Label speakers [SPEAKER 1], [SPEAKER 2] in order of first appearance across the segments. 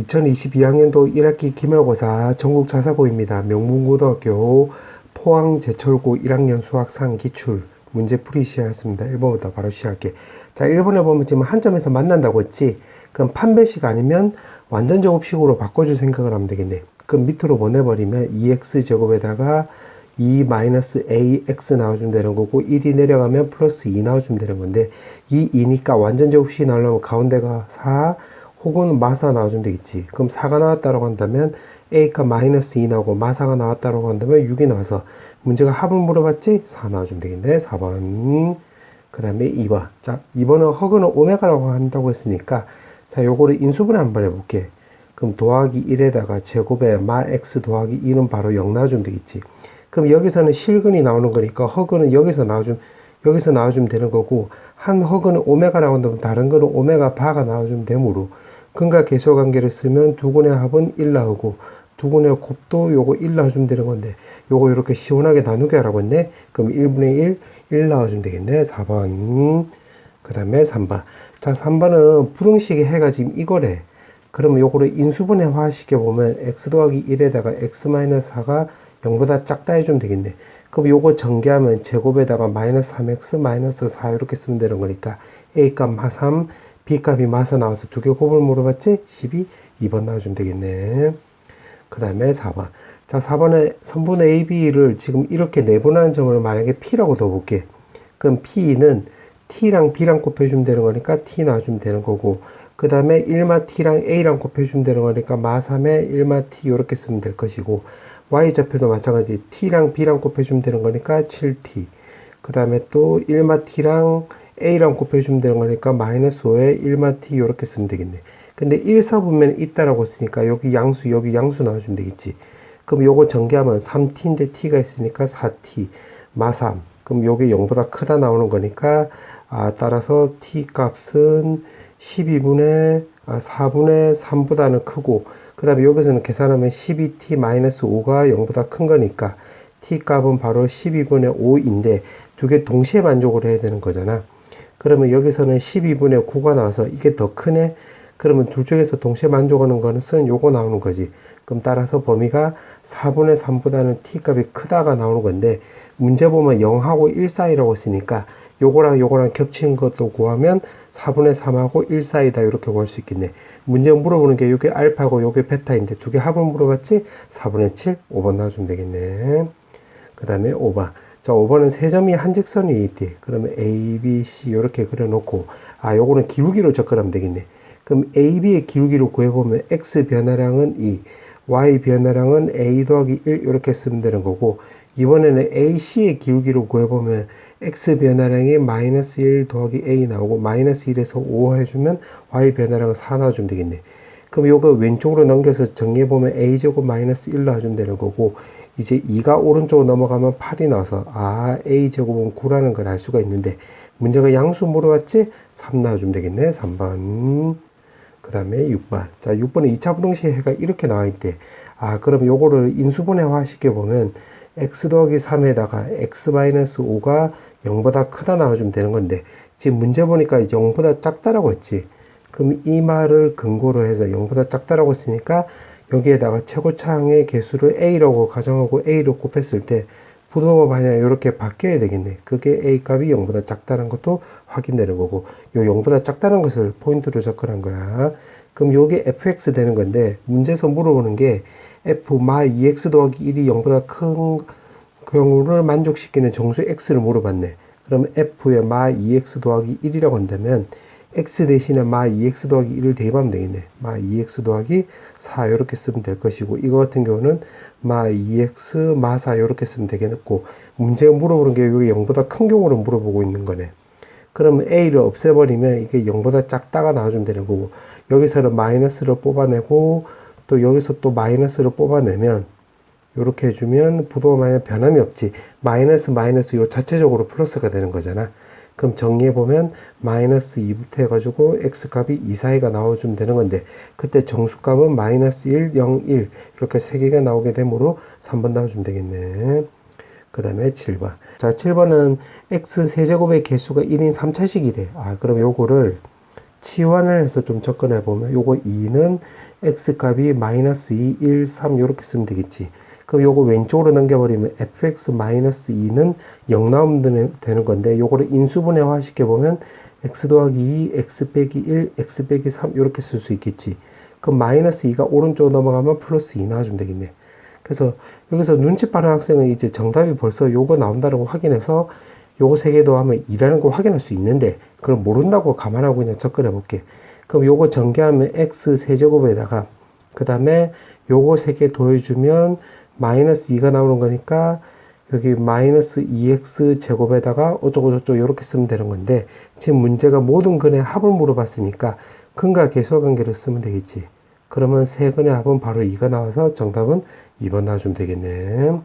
[SPEAKER 1] 2022학년도 1학기 기말고사 전국자사고입니다. 명문고등학교 포항제철고 1학년 수학상 기출 문제풀이 시작했습니다. 1번부터 바로 시작할게. 자, 1번에 보면 지금 한 점에서 만난다고 했지? 그럼 판별식 아니면 완전 제곱식으로 바꿔줄 생각을 하면 되겠네. 그럼 밑으로 보내버리면 2x제곱에다가 2-ax 나와주면 되는 거고, 1이 내려가면 플러스 2 나와주면 되는 건데, 이 2니까 완전 제곱식이 나오려면 가운데가 4 혹은 마사 나와주면 되겠지. 그럼 4가 나왔다고 한다면 a가 마이너스 2 나오고, 마사가 나왔다고 한다면 6이 나와서 문제가 합을 물어봤지? 4 나와주면 되겠네. 4번. 그 다음에 2번. 자, 2번은 허그는 오메가라고 한다고 했으니까, 자, 요거를 인수분해 한번 해볼게. 그럼 더하기 1에다가 제곱에 마 x 더하기 2는 바로 0 나와주면 되겠지. 그럼 여기서는 실근이 나오는 거니까 허그는 여기서 나와주면 되는 거고, 한 허그는 오메가라고 한다면 다른 거는 오메가 바가 나와주면 되므로 근과 계수와 관계를 쓰면 두 군의 합은 1 나오고 두 군의 곱도 요거 1 나와주면 되는 건데, 요거 이렇게 시원하게 나누게 하라고 했네. 그럼 1분의 1 나와주면 되겠네. 4번. 그 다음에 3번. 자, 3번은 부등식의 해가 지금 이거래. 그러면 요거를 인수분해화 시켜보면 x 더하기 1에다가 x-4가 0보다 작다 해주면 되겠네. 그럼 요거 전개하면 제곱에다가 마이너스 3x 마이너스 4 이렇게 쓰면 되는 거니까 a값 마3, b값이 마4 나와서 두 개 곱을 물어봤지? 12, 2번 나와주면 되겠네. 그 다음에 4번. 자, 4번에 선분의 ab를 지금 이렇게 내분하는 점을 만약에 p라고 둬볼게. 그럼 p는 t랑 b랑 곱해주면 되는 거니까 t 나와주면 되는 거고, 그 다음에 1마 t랑 a랑 곱해주면 되는 거니까 마3에 1마 t 이렇게 쓰면 될 것이고, y좌표도 마찬가지 t랑 b랑 곱해주면 되는 거니까 7t. 그 다음에 또 1마 t랑 a랑 곱해주면 되는 거니까 마이너스 5에 1마 t 이렇게 쓰면 되겠네. 근데 1사분면에 있다라고 했으니까 여기 양수 나와주면 되겠지. 그럼 요거 전개하면 3t인데 t가 있으니까 4t 마3. 그럼 요게 0보다 크다 나오는 거니까, 따라서 t 값은 4분의 3보다는 크고, 그 다음에 여기서는 계산하면 12t-5가 0보다 큰 거니까 t 값은 바로 12분의 5인데 두 개 동시에 만족을 해야 되는 거잖아. 그러면 여기서는 12분의 9가 나와서 이게 더 크네? 그러면 둘 중에서 동시에 만족하는 것은 요거 나오는 거지. 그럼 따라서 범위가 4분의 3보다는 t 값이 크다가 나오는 건데, 문제 보면 0하고 1 사이라고 했으니까 요거랑 겹치는 것도 구하면 4분의 3하고 1 사이다 이렇게 구할 수 있겠네. 문제 물어보는 게 요게 알파고 요게 베타인데 두 개 합을 물어봤지? 4분의 7, 5번 나와주면 되겠네. 그 다음에 5번. 자, 5번은 세 점이 한 직선이 있대. 그러면 A, B, C 이렇게 그려놓고, 요거는 기울기로 접근하면 되겠네. 그럼 A, B의 기울기로 구해보면 X 변화량은 2, Y 변화량은 A 더하기 1 이렇게 쓰면 되는 거고, 이번에는 AC의 기울기로 구해보면 X 변화량이 마이너스 1 더하기 A 나오고 마이너스 1에서 5 해주면 Y 변화량은 4 나와주면 되겠네. 그럼 요거 왼쪽으로 넘겨서 정리해보면 A제곱 마이너스 1 나와주면 되는 거고, 이제 2가 오른쪽으로 넘어가면 8이 나와서 A제곱은 9라는 걸 알 수가 있는데, 문제가 양수 물어봤지? 3 나와주면 되겠네. 3번. 그 다음에 6번. 자, 6번에 2차 부등식의 해가 이렇게 나와 있대. 그럼 요거를 인수분해화 시켜보면 x 더하기 3에다가 x-5가 0보다 크다 나와주면 되는 건데, 지금 문제 보니까 0보다 작다라고 했지. 그럼 이 말을 근거로 해서 0보다 작다라고 했으니까 여기에다가 최고차항의 개수를 a라고 가정하고 a로 곱했을 때 부등호 방향이 이렇게 바뀌어야 되겠네. 그게 a 값이 0보다 작다는 것도 확인되는 거고, 요 0보다 작다는 것을 포인트로 접근한 거야. 그럼 요게 fx 되는 건데, 문제에서 물어보는 게 f 마 2x 더하기 1이 0보다 큰 경우를 만족시키는 정수 x를 물어봤네. 그럼 f에 마 2x 더하기 1이라고 한다면 x 대신에 마 2x 더하기 1을 대입하면 되겠네. 마 2x 더하기 4 이렇게 쓰면 될 것이고, 이거 같은 경우는 마 2x 마 4 이렇게 쓰면 되겠고, 문제가 물어보는 게 여기 0보다 큰 경우를 물어보고 있는 거네. 그러면 a를 없애버리면 이게 0보다 작다가 나와주면 되는 거고, 여기서는 마이너스를 뽑아내고 또 여기서 또 마이너스를 뽑아내면 이렇게 해주면 부등호 방향 변함이 없지. 마이너스 요 자체적으로 플러스가 되는 거잖아. 그럼 정리해보면 마이너스 2부터 해가지고 x값이 2, 4가 나와주면 되는 건데, 그때 정수값은 마이너스 1, 0, 1 이렇게 3개가 나오게 되므로 3번 나와주면 되겠네. 그 다음에 7번. 자, 7번은 x 세제곱의 개수가 1인 3차식이래. 그럼 요거를 치환을 해서 좀 접근해 보면 요거 2는 x값이 마이너스 2, 1, 3 요렇게 쓰면 되겠지. 그럼 요거 왼쪽으로 넘겨버리면 fx 마이너스 2는 0 나오면 되는 건데 요거를 인수분해화 시켜보면 x 더하기 2, x 빼기 1, x 빼기 3 요렇게 쓸 수 있겠지. 그럼 마이너스 2가 오른쪽으로 넘어가면 플러스 2 나와주면 되겠네. 그래서 여기서 눈치 빠른 학생은 이제 정답이 벌써 요거 나온다고 확인해서 요거 세 개 더하면 2라는 걸 확인할 수 있는데 그럼 모른다고 감안하고 그냥 접근해 볼게. 그럼 요거 전개하면 x 세제곱에다가 그 다음에 요거 세 개 더해주면 마이너스 2가 나오는 거니까 여기 마이너스 2x 제곱에다가 어쩌고저쩌고 이렇게 쓰면 되는 건데 지금 문제가 모든 근의 합을 물어봤으니까 근과 계수와 관계를 쓰면 되겠지. 그러면 세 근의 합은 바로 2가 나와서 정답은 2번 나와주면 되겠네.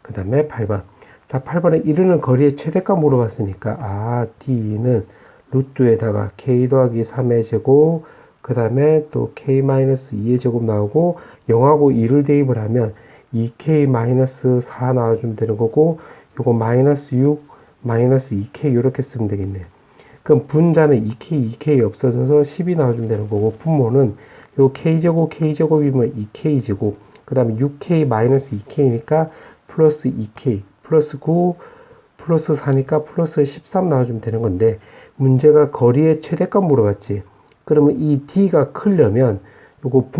[SPEAKER 1] 그 다음에 8번. 자, 8번에 이르는 거리의 최대값 물어봤으니까 D는 루트에다가 K 더하기 3의 제곱 그 다음에 또 K-2의 제곱 나오고 0하고 2를 대입을 하면 2K-4 나와주면 되는 거고 요거 마이너스 6, 마이너스 2K 이렇게 쓰면 되겠네. 그럼 분자는 2K 없어져서 10이 나와주면 되는 거고 분모는 요 K제곱, K제곱이면 2K제곱 그 다음에 6K-2K니까 플러스 2K 플러스 9 플러스 4니까 플러스 13 나와주면 되는 건데 문제가 거리의 최대값 물어봤지. 그러면 이 D가 크려면 요거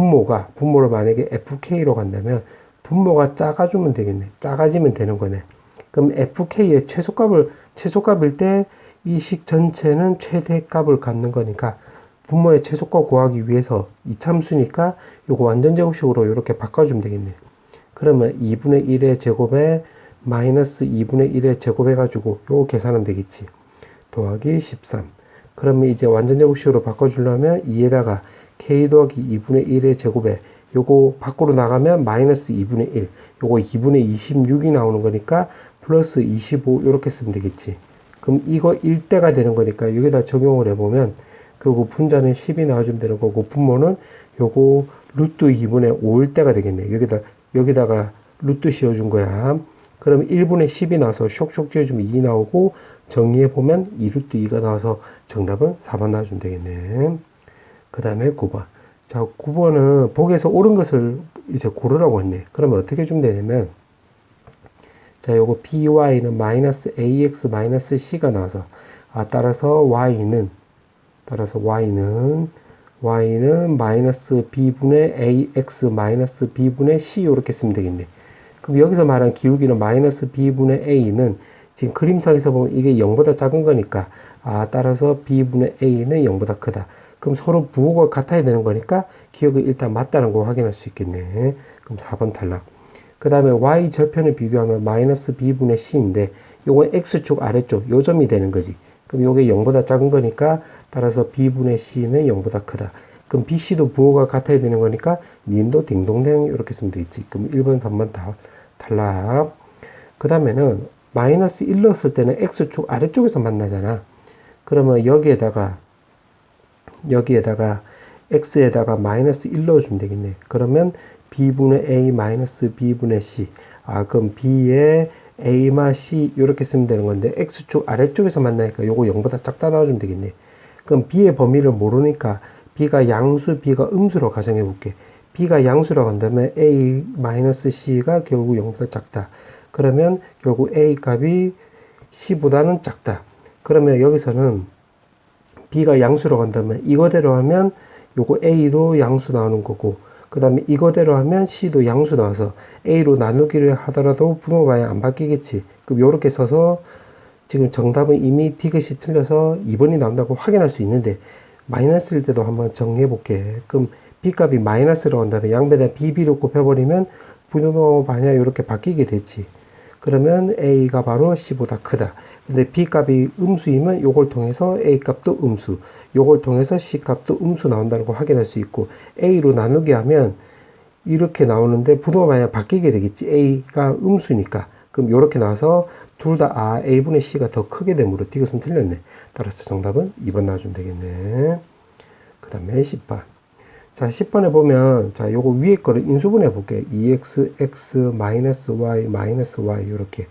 [SPEAKER 1] 분모를 만약에 FK로 간다면 분모가 작아지면 되겠네. 작아지면 되는 거네. 그럼 FK의 최소값일 때 이 식 전체는 최대값을 갖는 거니까 분모의 최소값 구하기 위해서 이 참수니까 요거 완전 제곱식으로 이렇게 바꿔주면 되겠네. 그러면 2분의 1의 제곱에 마이너스 2분의 1의 제곱 해가지고 요거 계산하면 되겠지. 더하기 13. 그러면 이제 완전 제곱식으로 바꿔주려면 2에다가 k 더하기 2분의 1의 제곱에 요거 밖으로 나가면 마이너스 2분의 1 요거 2분의 26이 나오는 거니까 플러스 25 요렇게 쓰면 되겠지. 그럼 이거 1대가 되는 거니까 여기다 적용을 해보면 그리고 분자는 10이 나와주면 되는 거고 분모는 요거 루트 2분의 5일 때가 되겠네. 여기다가 루트 씌워준 거야. 그럼 1분의 10이 나와서 쇽쇽 지어주면 2 나오고 정리해보면 2루트 2가 나와서 정답은 4번 나와주면 되겠네. 그 다음에 9번. 자, 9번은 보기에서 옳은 것을 이제 고르라고 했네. 그러면 어떻게 주면 되냐면 자, 요거 by는 마이너스 ax 마이너스 c가 나와서 따라서 y는 마이너스 b분의 ax 마이너스 b분의 c 이렇게 쓰면 되겠네. 그럼 여기서 말한 기울기는 마이너스 b분의 a는 지금 그림상에서 보면 이게 0보다 작은 거니까 따라서 b분의 a는 0보다 크다. 그럼 서로 부호가 같아야 되는 거니까 기억이 일단 맞다는 거 확인할 수 있겠네. 그럼 4번 탈락. 그 다음에 y 절편을 비교하면 마이너스 b분의 c인데 요건 x축 아래쪽 요 점이 되는 거지. 그럼 요게 0보다 작은 거니까 따라서 b분의 c는 0보다 크다. 그럼 bc도 부호가 같아야 되는 거니까 니은도 딩동댕 이렇게 쓰면 되겠지. 그럼 1번, 3번 다 탈락. 그 다음에는 마이너스 1 넣었을 때는 x축 아래쪽에서 만나잖아. 그러면 여기에다가 x에다가 마이너스 1 넣어주면 되겠네. 그러면 b분의 a 마이너스 b분의 c. 그럼 b에 a마 c 이렇게 쓰면 되는 건데 x축 아래쪽에서 만나니까 요거 0보다 작다 나와주면 되겠네. 그럼 b의 범위를 모르니까 b가 양수, b가 음수로 가정해 볼게. b가 양수라고 한다면 a 마이너스 c가 결국 0보다 작다. 그러면 결국 a 값이 c보다는 작다. 그러면 여기서는 b가 양수로 간다면 이거대로 하면 요거 a도 양수 나오는 거고 그 다음에 이거대로 하면 c도 양수 나와서 a로 나누기를 하더라도 분모 방향 안 바뀌겠지. 그럼 요렇게 써서 지금 정답은 이미 디귿이 틀려서 2번이 나온다고 확인할 수 있는데 마이너스일 때도 한번 정리해 볼게. 그럼 b값이 마이너스로 간다면 양변에 bb를 곱해버리면 분모 방향 이렇게 바뀌게 됐지. 그러면 a가 바로 c보다 크다. 근데 b값이 음수이면 요걸 통해서 a값도 음수, 요걸 통해서 c값도 음수 나온다는 거 확인할 수 있고 a로 나누게 하면 이렇게 나오는데 분모 방향 바뀌게 되겠지. a가 음수니까. 그럼 요렇게 나와서 둘 다 a분의 c가 더 크게 되므로 디귿은 틀렸네. 따라서 정답은 2번 나와주면 되겠네. 그 다음에 10번. 자, 10번에 보면, 자, 요거 위에 거를 인수분해 볼게. 2x, x, 마이너스 y, 마이너스 y, 요렇게.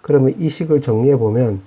[SPEAKER 1] 그러면 이 식을 정리해 보면,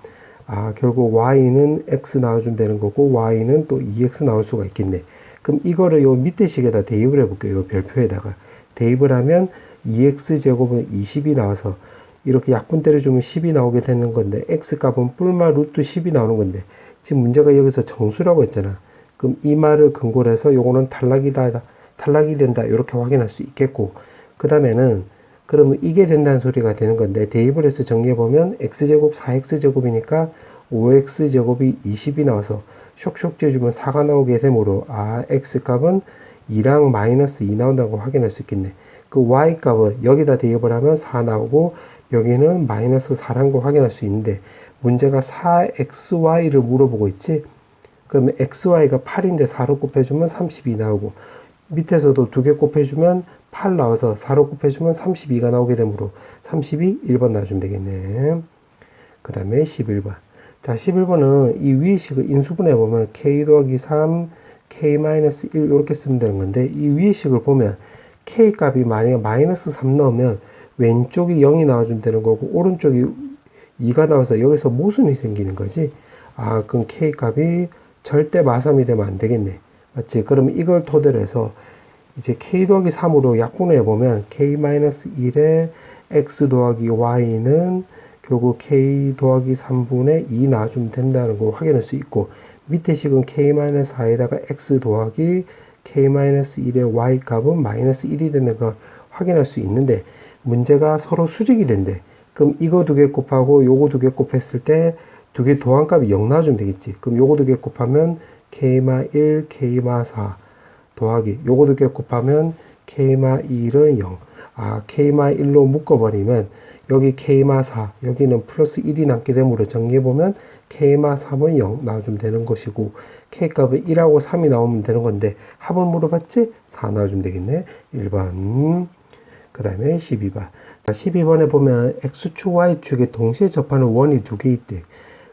[SPEAKER 1] 아, 결국 y는 x 나와주면 되는 거고 y는 또 2x 나올 수가 있겠네. 그럼 이거를 요 밑에 식에다 대입을 해볼게요. 요 별표에다가 대입을 하면 2x 제곱은 20이 나와서 이렇게 약분 때려주면 10이 나오게 되는 건데 x 값은 뿔마 루트 10이 나오는 건데 지금 문제가 여기서 정수라고 했잖아. 그럼 이 말을 근거로 해서 요거는 탈락이 된다 이렇게 확인할 수 있겠고, 그 다음에는 그러면 이게 된다는 소리가 되는 건데 대입을 해서 정리해보면 x제곱 4x제곱이니까 5x제곱이 20이 나와서 쇽쇽 지어주면 4가 나오게 되므로 아, x값은 2랑 마이너스 2 나온다고 확인할 수 있겠네. 그 y값은 여기다 대입을 하면 4 나오고 여기는 마이너스 4라는 걸 확인할 수 있는데 문제가 4xy를 물어보고 있지. 그러면 xy가 8인데 4로 곱해주면 32 나오고 밑에서도 두 개 곱해주면 8 나와서 4로 곱해주면 32가 나오게 되므로 32, 1번 놔주면 되겠네. 그 다음에 11번. 자, 11번은 이 위의 식을 인수분해 보면 k 더하기 3, k-1 이렇게 쓰면 되는 건데 이 위의 식을 보면 k 값이 만약에 마이너스 3 넣으면 왼쪽이 0이 나와주면 되는 거고 오른쪽이 2가 나와서 여기서 모순이 생기는 거지. 아, 그럼 k 값이 절대 마삼이 되면 안 되겠네. 맞지? 그러면 이걸 토대로 해서 이제 k 더하기 3으로 약분해 보면 k-1에 x 더하기 y는 결국 k 더하기 3분의 2 나와주면 된다는 걸 확인할 수 있고 밑에 식은 k-4에다가 x 더하기 k-1의 y 값은 마이너스 1이 되는 걸 확인할 수 있는데 문제가 서로 수직이 된대. 그럼 이거 두 개 곱하고 요거 두 개 곱했을 때 두 개 도항값이 0 나와주면 되겠지. 그럼 요거 두 개 곱하면 k-1, k-4 더하기 요거 두 개 곱하면 k-1은 0. 아, k-1로 묶어버리면 여기 k-4 여기는 플러스 1이 남게 되므로 정리해보면 k-3은 0 나와주면 되는 것이고 k값은 1하고 3이 나오면 되는 건데 합을 물어봤지? 4 나와주면 되겠네. 1번. 그 다음에 12번. 자, 12번에 보면 x축 y축에 동시에 접하는 원이 두 개 있대.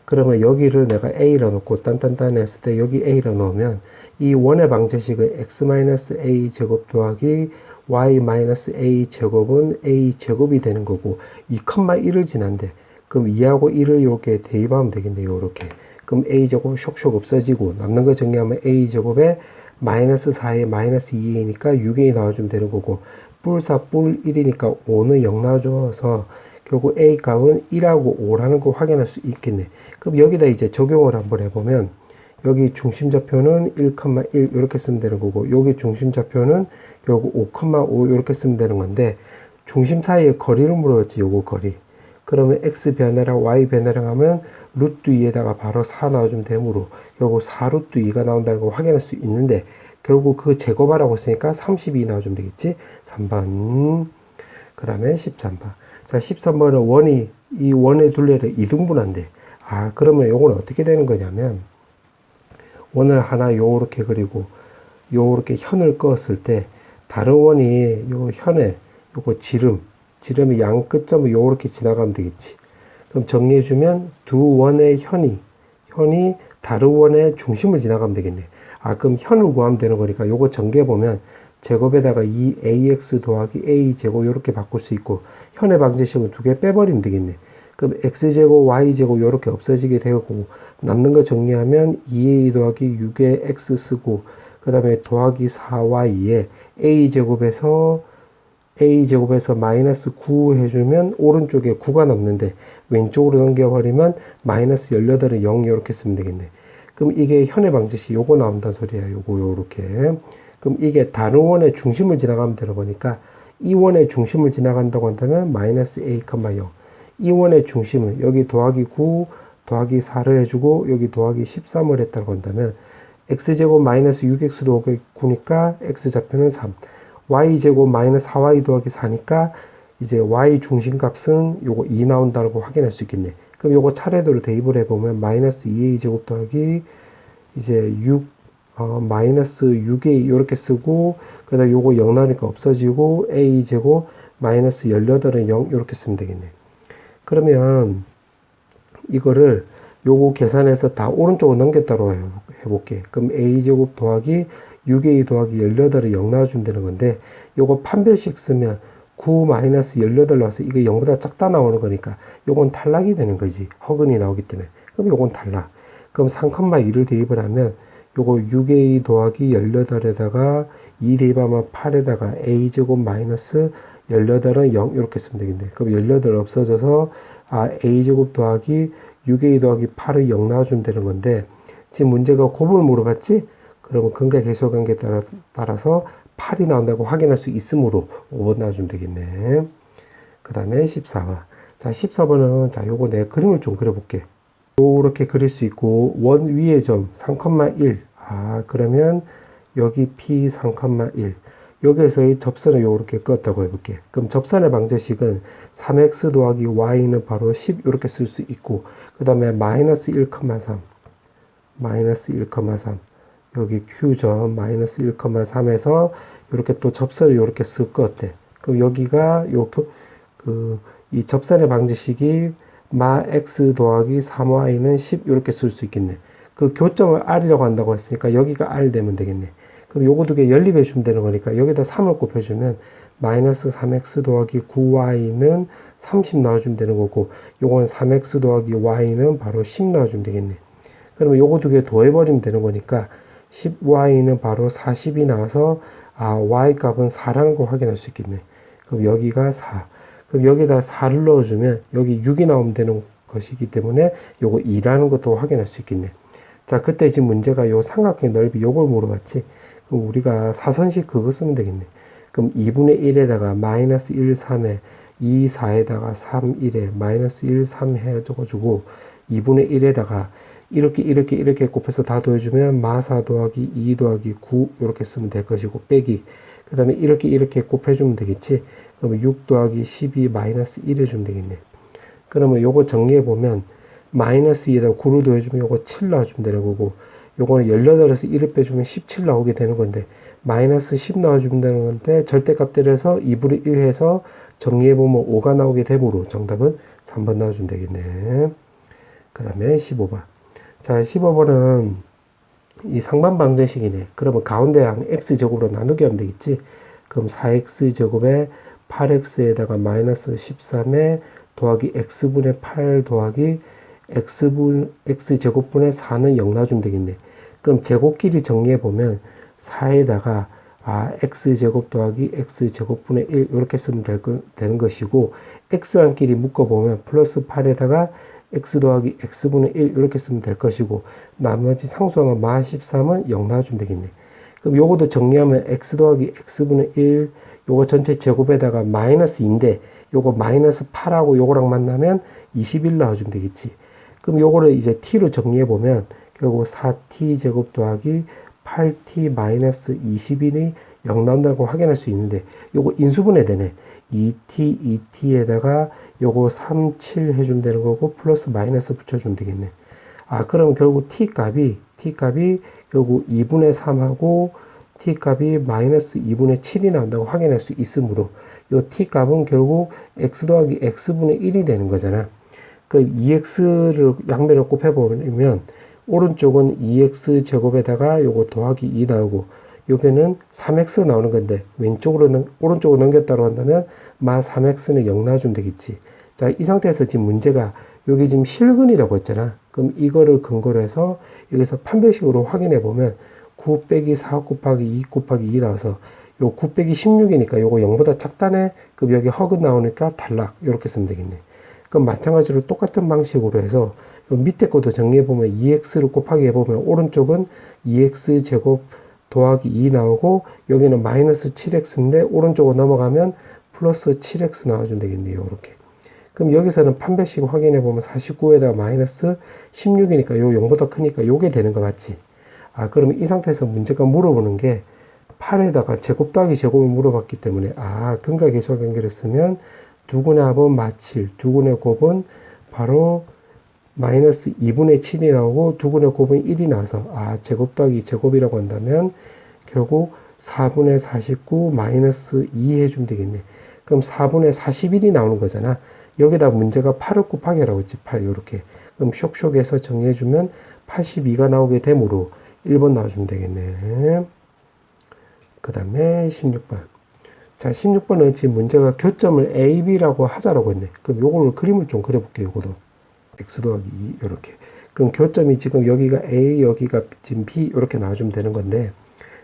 [SPEAKER 1] 그러면 여기를 내가 a로 넣고 딴딴딴 했을 때 여기 a로 넣으면 이 원의 방정식은 x-a 제곱 더하기 y-a 제곱은 a 제곱이 되는 거고 2,1을 지난데 그럼 2하고 1을 이렇게 대입하면 되겠네요. 이렇게. 그럼 a 제곱 쇽쇽 없어지고 남는 거 정리하면 a 제곱에 마이너스 4에 마이너스 2이니까 6a 나와주면 되는 거고 뿔4 뿔 1이니까 5는 0 나와줘서 결국 a 값은 1하고 5라는 걸 확인할 수 있겠네. 그럼 여기다 이제 적용을 한번 해보면 여기 중심좌표는 1,1 이렇게 쓰면 되는 거고 여기 중심좌표는 결국 5,5 이렇게 쓰면 되는 건데 중심 사이의 거리를 물어봤지. 요거 거리. 그러면 x 변화랑 y 변화랑 하면 루트 2에다가 바로 4 나와주면 되므로 결국 4 루트 2가 나온다는 걸 확인할 수 있는데 결국 그 제곱하라고 했으니까 32 나와주면 되겠지. 3번. 그 다음에 13번. 자, 13번은 이 원의 둘레를 이등분한대. 아, 그러면 요거는 어떻게 되는 거냐면 원을 하나 요렇게 그리고 요렇게 현을 그었을 때 다른 원이 요 현에 요거 지름이 양 끝점을 요렇게 지나가면 되겠지. 그럼 정리해주면 두 원의 현이 다른 원의 중심을 지나가면 되겠네. 아, 그럼 현을 구하면 되는 거니까 요거 전개해보면 제곱에다가 2ax 더하기 a 제곱 요렇게 바꿀 수 있고 현의 방정식은 두 개 빼버리면 되겠네. 그럼 x제곱 y제곱 요렇게 없어지게 되고 남는 거 정리하면 2a 더하기 6의 x 쓰고 그 다음에 더하기 4y에 a제곱에서 마이너스 9 해주면 오른쪽에 9가 남는데 왼쪽으로 넘겨버리면 마이너스 18은 0 이렇게 쓰면 되겠네. 그럼 이게 현의 방정식 요거 나온다는 소리야. 요거 요렇게. 그럼 이게 다른 원의 중심을 지나가면 되는 거니까 이 원의 중심을 지나간다고 한다면 마이너스 a, 0. 이 원의 중심은 여기 더하기 9 더하기 4를 해주고 여기 더하기 13을 했다고 한다면 x제곱 마이너스 6x 더하기 9니까 x좌표는 3. y제곱 마이너스 4y 더하기 4니까 이제 y 중심값은 요거 2 나온다는 걸 확인할 수 있겠네. 그럼 요거 차례대로 대입을 해보면 마이너스 2a 제곱 더하기 이제 6 마이너스 6a 요렇게 쓰고 그 다음 요거 0 나오니까 없어지고 a 제곱 마이너스 18은 0 요렇게 쓰면 되겠네. 그러면 이거를 요거 계산해서 다 오른쪽으로 넘겼다고 해볼게. 그럼 a 제곱 더하기 6a 더하기 18을 0 나와주면 되는 건데 요거 판별식 쓰면 9 마이너스 18 나와서 이거 0보다 작다 나오는 거니까 요건 탈락이 되는 거지. 허근이 나오기 때문에. 그럼 요건 달라. 그럼 3,2를 대입을 하면 요거 6a 더하기 18에다가 2 대입하면 8에다가 a제곱 마이너스 18은 0 이렇게 쓰면 되겠네. 그럼 18 없어져서 a제곱 더하기 6a 더하기 8의 0 나와주면 되는 건데 지금 문제가 곱을 물어봤지? 그러면 근과 계수관계에 따라서 8이 나온다고 확인할 수 있으므로 5번 나와주면 되겠네. 그 다음에 14번. 자, 14번은 자, 요거 내가 그림을 좀 그려볼게. 요렇게 그릴 수 있고 원 위의 점 3,1. 그러면 여기 P 3,1. 여기에서의 접선을 요렇게 껐다고 해볼게. 그럼 접선의 방정식은 3x 더하기 y는 바로 10 이렇게 쓸 수 있고 그 다음에 마이너스 1,3 마이너스 1,3 여기 Q점 마이너스 1,3에서 이렇게 또 접선을 이렇게 쓱 껐대. 그럼 여기가 이 접선의 방정식이 마 x 더하기 3y는 10 이렇게 쓸 수 있겠네. 그 교점을 r이라고 한다고 했으니까 여기가 r 되면 되겠네. 그럼 요거 두 개 연립해 주면 되는 거니까 여기다 3을 곱해주면 마이너스 3x 더하기 9y는 30 나와주면 되는 거고 요건 3x 더하기 y는 바로 10 나와주면 되겠네. 그러면 요거 두 개 더해버리면 되는 거니까 10y는 바로 40이 나와서 y 값은 4라는 거 확인할 수 있겠네. 그럼 여기가 4. 그럼 여기다 4를 넣어주면 여기 6이 나오면 되는 것이기 때문에 요거 2라는 것도 확인할 수 있겠네. 자, 그때 지금 문제가 요 삼각형의 넓이 요걸 물어봤지. 그럼 우리가 사선식 그거 쓰면 되겠네. 그럼 2분의 1에다가 마이너스 1, 3에 2, 4에다가 3, 1에 마이너스 1, 3 해가지고 2분의 1에다가 이렇게 곱해서 다 더해주면 마4 더하기 2 더하기 9 이렇게 쓰면 될 것이고 빼기 그 다음에 이렇게 곱해주면 되겠지. 그러면 6 더하기 12 마이너스 1 해주면 되겠네. 그러면 요거 정리해보면 마이너스 2에다 9를 더해주면 요거 7 나와주면 되는 거고 요거는 18에서 1을 빼주면 17 나오게 되는 건데 마이너스 10 나와주면 되는 건데 절대값 때려서 2분의 1 해서 정리해보면 5가 나오게 되므로 정답은 3번 나와주면 되겠네. 그 다음에 15번. 자, 15번은 이 상반 방정식이네. 그러면 가운데 양 x제곱으로 나누게 하면 되겠지. 그럼 4x제곱에 8x에다가 마이너스 13에 더하기 x분의 8 더하기 x제곱분의 4는 0 나와주면 되겠네. 그럼 제곱끼리 정리해보면 4에다가 x제곱 더하기 x제곱분의 1 이렇게 쓰면 되는 것이고 x랑 끼리 묶어보면 플러스 8에다가 x 더하기 x분의 1 이렇게 쓰면 될 것이고 나머지 상수항은 마 13은 0 나와주면 되겠네. 그럼 요것도 정리하면 x 더하기 x분의 1 요거 전체 제곱에다가 마이너스인데 요거 마이너스 8하고 요거랑 만나면 21 나와주면 되겠지. 그럼 요거를 이제 t로 정리해보면 결국 4t 제곱 더하기 8t 마이너스 21이 0 나온다고 확인할 수 있는데 요거 인수분해 되네. 2t에다가 요거 3, 7 해주면 되는 거고 플러스 마이너스 붙여주면 되겠네. 그러면 결국 t값이 결국 2분의 3하고 t값이 마이너스 2분의 7이 나온다고 확인할 수 있으므로 요 t값은 결국 x 더하기 x분의 1이 되는 거잖아. 그 2x를 양면을 곱해보면 오른쪽은 2x 제곱에다가 요거 더하기 2 나오고 여기는 3x 나오는 건데 오른쪽으로 넘겼다고 한다면 마 3x는 0 나와주면 되겠지. 자, 이 상태에서 지금 문제가 여기 지금 실근이라고 했잖아. 그럼 이거를 근거로 해서 여기서 판별식으로 확인해 보면 9 빼기 4 곱하기 2 곱하기 2 나와서 요 9 빼기 16이니까 요거 0보다 작다네. 그럼 여기 허근 나오니까 탈락. 이렇게 쓰면 되겠네. 그럼 마찬가지로 똑같은 방식으로 해서 요 밑에 것도 정리해보면 2x를 곱하기 해보면 오른쪽은 2x 제곱 더하기 2 나오고 여기는 마이너스 7x인데 오른쪽으로 넘어가면 플러스 7x 나와주면 되겠네요. 이렇게. 그럼 여기서는 판별식 확인해보면 49에다가 마이너스 16이니까 요 0보다 크니까 요게 되는 거 맞지? 그러면 이 상태에서 문제가 물어보는 게 8에다가 제곱 더하기 제곱을 물어봤기 때문에 근과 계수와 관계를 쓰면 두근의 합은 마7, 두근의 곱은 바로 마이너스 2분의 7이 나오고 두근의 곱은 1이 나와서 제곱 더하기 제곱이라고 한다면 결국 4분의 49 마이너스 2 해주면 되겠네. 그럼 4분의 41이 나오는 거잖아. 여기다 문제가 8을 곱하기 하라고 했지. 8 요렇게. 그럼 쇽쇽해서 정리해주면 82가 나오게 되므로 1번 나와주면 되겠네. 그 다음에 16번. 자, 16번은 지금 문제가 교점을 A, B라고 하자라고 했네. 그럼 요걸 그림을 좀 그려볼게요. 요거도. x 더하기 2 요렇게. 그럼 교점이 지금 여기가 A, 여기가 지금 B 이렇게 나와주면 되는 건데,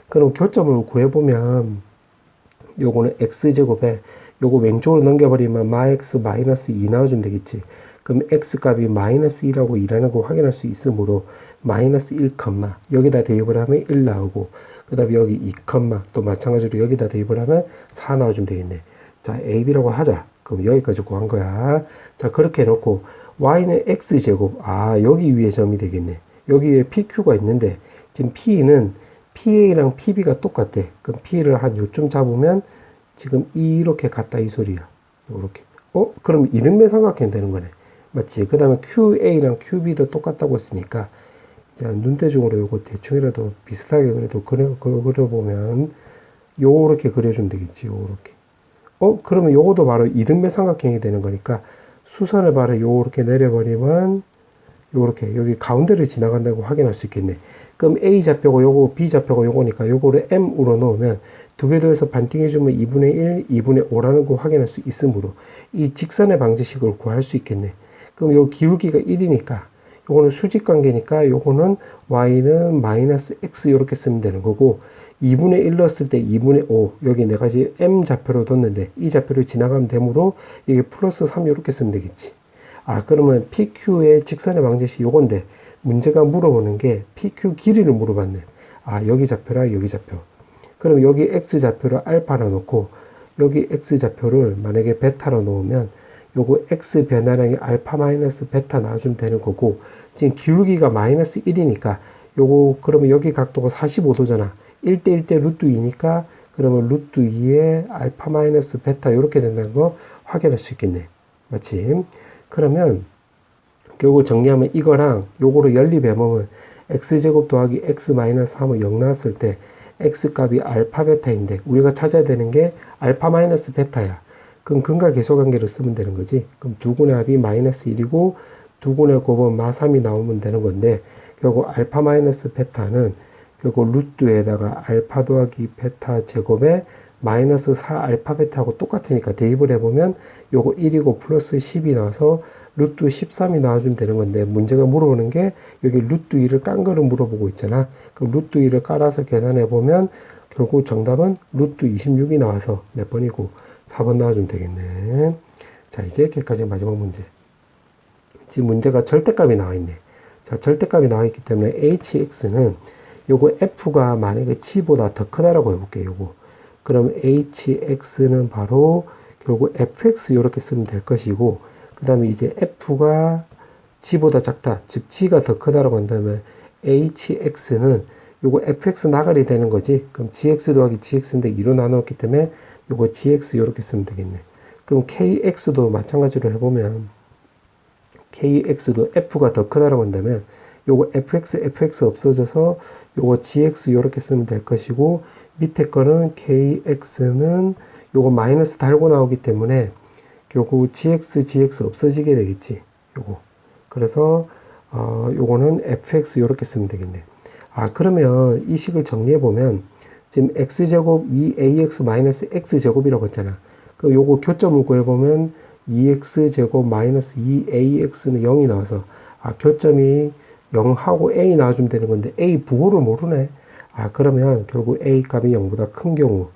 [SPEAKER 1] 그럼 교점을 구해보면 요거는 x제곱에 요거 왼쪽으로 넘겨버리면 마x 마이너스 2 나와주면 되겠지. 그럼 x값이 마이너스 2라고 2라는 거 확인할 수 있으므로 마이너스 1, 여기다 대입을 하면 1 나오고, 그 다음에 여기 2, 또 마찬가지로 여기다 대입을 하면 4 나와주면 되겠네. 자, a, b라고 하자. 그럼 여기까지 구한 거야. 자, 그렇게 해놓고 y는 x제곱. 아, 여기 위에 점이 되겠네. 여기 위에 pq가 있는데 지금 p는 pa랑 pb가 똑같대. 그럼 p를 한 요쯤 잡으면 지금 이렇게 같다 이 소리야. 요렇게. 그럼 이등변 삼각형이 되는 거네. 맞지? 그 다음에 QA랑 QB도 똑같다고 했으니까, 이제 눈대중으로 요거 대충이라도 비슷하게 그래도 그려보면, 요렇게 그려주면 되겠지, 요렇게. 그러면 요것도 바로 이등변 삼각형이 되는 거니까, 수선을 바로 요렇게 내려버리면, 요렇게, 여기 가운데를 지나간다고 확인할 수 있겠네. 그럼 A 좌표고 요거 B 좌표고 요거니까 요거를 M으로 넣으면 두 개 더해서 반띵해주면 2분의 1, 2분의 5라는 거 확인할 수 있으므로 이 직선의 방정식을 구할 수 있겠네. 그럼 요 기울기가 1이니까 요거는 수직 관계니까 요거는 y는 마이너스 x 이렇게 쓰면 되는 거고, 2분의 1 넣었을 때 2분의 5 여기 내가 지금 m 좌표로 뒀는데 이 좌표를 지나가면 되므로 이게 플러스 3 이렇게 쓰면 되겠지. 아, 그러면 PQ의 직선의 방정식이 요건데 문제가 물어보는 게 PQ 길이를 물어봤네. 아, 여기 좌표라 여기 좌표. 그럼 여기 x 좌표를 알파로 놓고 여기 x 좌표를 만약에 베타로 놓으면 요거 x 변화량이 알파 마이너스 베타 나와주면 되는 거고, 지금 기울기가 마이너스 1이니까 요거 그러면 여기 각도가 45도잖아. 1대 1대 루트 2니까 그러면 루트 2에 알파 마이너스 베타 이렇게 된다는 거 확인할 수 있겠네. 맞지? 그러면 결국 정리하면 이거랑 요거를 연립해보면 x제곱 더하기 x 마이너스 3은 0 나왔을 때 x값이 알파 베타인데 우리가 찾아야 되는 게 알파 마이너스 베타야. 그럼 근과 계수관계를 쓰면 되는 거지. 그럼 두분의 합이 마이너스 1이고 두분의 곱은 마3이 나오면 되는 건데, 결국 알파 마이너스 베타는 결국 루트에다가 알파 더하기 베타 제곱에 마이너스 4 알파 베타하고 똑같으니까 대입을 해보면 요거 1이고 플러스 10이 나와서 루트 13이 나와주면 되는 건데, 문제가 물어보는 게 여기 루트 2를 깐 거를 물어보고 있잖아. 그럼 루트 2를 깔아서 계산해보면 결국 정답은 루트 26이 나와서 몇 번이고 4번 나와주면 되겠네. 자, 이제 여기까지 마지막 문제. 지금 문제가 절대값이 나와 있네. 자, 절대값이 나와 있기 때문에 hx는 요거 f가 만약에 g보다 더 크다라고 해볼게요. 요거. 그럼 hx는 바로 결국 fx 이렇게 쓰면 될 것이고, 그 다음에 이제 f가 g보다 작다, 즉 g가 더 크다라고 한다면 hx는 요거 fx 나가리 되는 거지. 그럼 gx 더하기 gx인데 2로 나누었기 때문에 요거 gx 이렇게 쓰면 되겠네. 그럼 kx도 마찬가지로 해보면 kx도 f가 더 크다라고 한다면 요거 fx 없어져서 요거 gx 이렇게 쓰면 될 것이고, 밑에 거는 kx는 요거 마이너스 달고 나오기 때문에 요거 gx 없어지게 되겠지. 요거. 그래서 요거는 fx 이렇게 쓰면 되겠네. 아, 그러면 이 식을 정리해 보면 지금 x제곱 2ax 마이너스 x제곱이라고 했잖아. 그럼 요거 교점을 구해보면 2x제곱 마이너스 2ax는 0이 나와서, 아, 교점이 0하고 a 나와주면 되는 건데 a 부호를 모르네. 아, 그러면 결국 a 값이 0보다 큰 경우,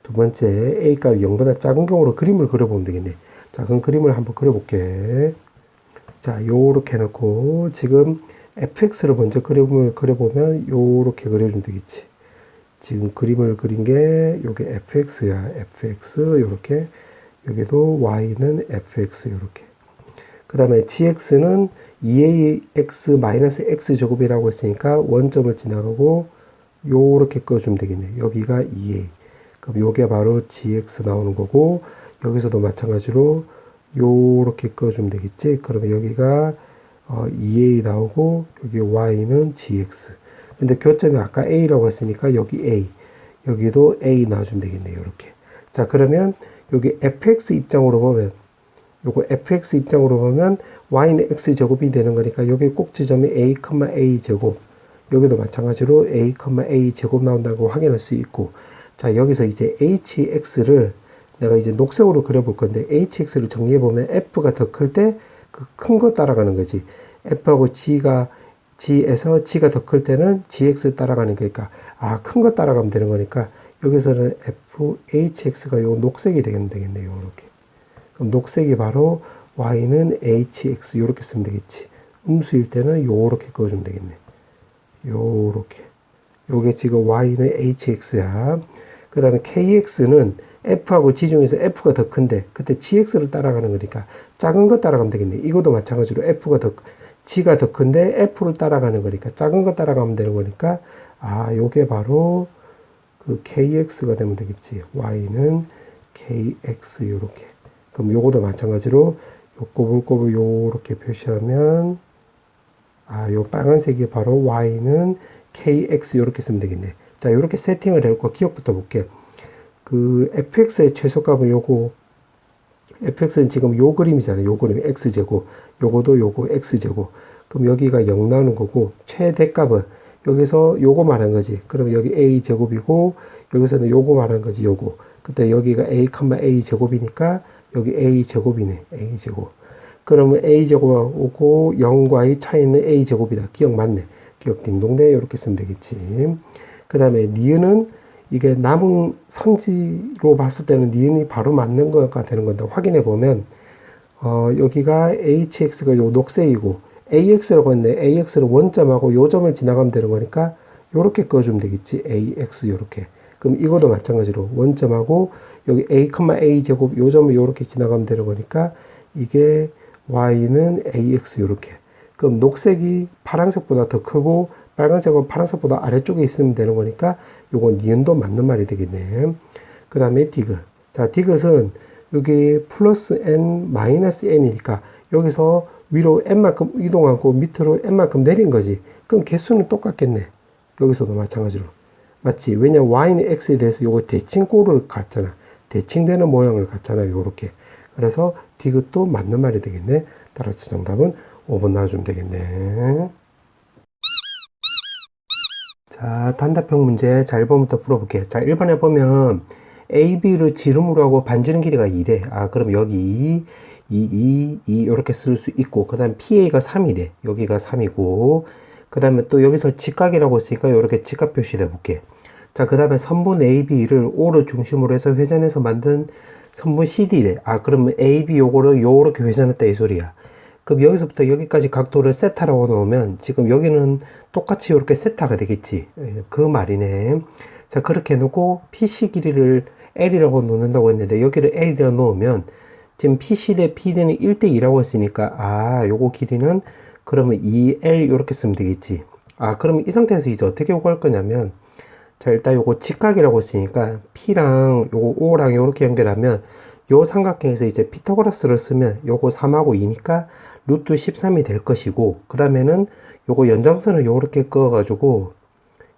[SPEAKER 1] 두 번째 a 값이 0보다 작은 경우로 그림을 그려보면 되겠네. 자, 그럼 그림을 한번 그려볼게. 자, 요렇게 해놓고 지금 fx를 먼저 그림을 그려보면 요렇게 그려주면 되겠지. 지금 그림을 그린 게 요게 fx야. fx 요렇게, 여기도 y는 fx 요렇게. 그 다음에 gx는 2ax 마이너스 x제곱이라고 했으니까 원점을 지나가고 요렇게 꺼주면 되겠네. 여기가 2a. 그럼 요게 바로 gx 나오는 거고, 여기서도 마찬가지로 요렇게 꺼주면 되겠지. 그러면 여기가 2a 나오고 여기 y는 gx. 근데 교점이 아까 a라고 했으니까 여기 a, 여기도 a 나와주면 되겠네요. 이렇게. 자, 그러면 여기 fx 입장으로 보면, 요거 fx 입장으로 보면 y는 x제곱이 되는 거니까 여기 꼭지점이 a, a 제곱, 여기도 마찬가지로 a, a 제곱 나온다는 걸 확인할 수 있고, 자, 여기서 이제 hx를 내가 이제 녹색으로 그려볼 건데, hx를 정리해보면 f가 더 클 때 그 큰 거 따라가는 거지. F하고 G에서 G가 더 클 때는 GX 따라가는 거니까, 큰 거 따라가면 되는 거니까, 여기서는 FHX가 요 녹색이 되겠네요. 요렇게. 그럼 녹색이 바로 Y는 HX, 요렇게 쓰면 되겠지. 음수일 때는 요렇게 그어주면 되겠네. 요렇게. 요게 지금 Y는 HX야. 그 다음에 KX는 F하고 G 중에서 F가 더 큰데, 그때 GX를 따라가는 거니까, 작은 거 따라가면 되겠네. 이것도 마찬가지로 G가 더 큰데 F를 따라가는 거니까, 작은 거 따라가면 되는 거니까, 요게 바로 그 KX가 되면 되겠지. Y는 KX, 요렇게. 그럼 요거도 마찬가지로, 요 꼬불꼬불 요렇게 표시하면, 요 빨간색이 바로 Y는 KX, 요렇게 쓰면 되겠네. 자, 요렇게 세팅을 해놓고 기억부터 볼게. 그 fx의 최소값은 요거, fx는 지금 요 그림이잖아요. 요 그림 x제곱, 요거도 요거 x제곱. 그럼 여기가 0 나오는 거고, 최대값은 여기서 요거 말한 거지. 그럼 여기 a제곱이고, 여기서는 요거 말한 거지. 요거. 그때 여기가 a, a제곱이니까 여기 a제곱이네. a제곱. 그러면 a제곱하고 0과의 차이는 a제곱이다. 기억 맞네. 기억 딩동대. 이렇게 쓰면 되겠지. 그 다음에 니은은 이게 남은 선지로 봤을 때는 니은이 바로 맞는 거가 되는 건데, 확인해 보면 여기가 hx가 요 녹색이고 ax라고 했는데, ax를 원점하고 요 점을 지나가면 되는 거니까 요렇게 그어주면 되겠지. ax 요렇게. 그럼 이것도 마찬가지로 원점하고 여기 a, a 제곱 요 점을 요렇게 지나가면 되는 거니까 이게 y는 ax 요렇게. 그럼 녹색이 파란색보다 더 크고 빨간색은 파란색보다 아래쪽에 있으면 되는 거니까 요건 니은도 맞는 말이 되겠네. 그 다음에 디귿. 자, 디귿은 여기 플러스 n 마이너스 n이니까 여기서 위로 n만큼 이동하고 밑으로 n만큼 내린 거지. 그럼 개수는 똑같겠네. 여기서도 마찬가지로. 맞지? 왜냐 y는 x에 대해서 요거 대칭꼴을 갖잖아. 대칭되는 모양을 갖잖아. 요렇게. 그래서 디귿도 맞는 말이 되겠네. 따라서 정답은 5번 나와주면 되겠네. 자, 단답형 문제 자 1번부터 풀어볼게요. 자, 1번에 보면 A, B를 지름으로 하고 반지름 길이가 2래. 그럼 여기 2 이렇게 쓸 수 있고, 그 다음에 PA가 3이래. 여기가 3이고, 그 다음에 또 여기서 직각이라고 했으니까 이렇게 직각 표시해 볼게. 자, 그 다음에 선분 AB를 O를 중심으로 해서 회전해서 만든 선분 CD래. 그러면 AB 요거를 요렇게 회전했다 이 소리야. 그럼 여기서부터 여기까지 각도를 세타라고 넣으면 지금 여기는 똑같이 이렇게 세타가 되겠지. 그 말이네. 자, 그렇게 해놓고 PC 길이를 L이라고 놓는다고 했는데 여기를 L이라고 놓으면 지금 PC 대 PD는 1대2라고 했으니까 요거 길이는 그러면 2L 이렇게 쓰면 되겠지. 그러면 이 상태에서 이제 어떻게 구할 거냐면, 자, 일단 요거 직각이라고 했으니까 P랑 요거 O랑 요렇게 연결하면 요 삼각형에서 이제 피타고라스를 쓰면 요거 3하고 2니까 루트 13이 될 것이고, 그 다음에는 요거 연장선을 요렇게 그어가지고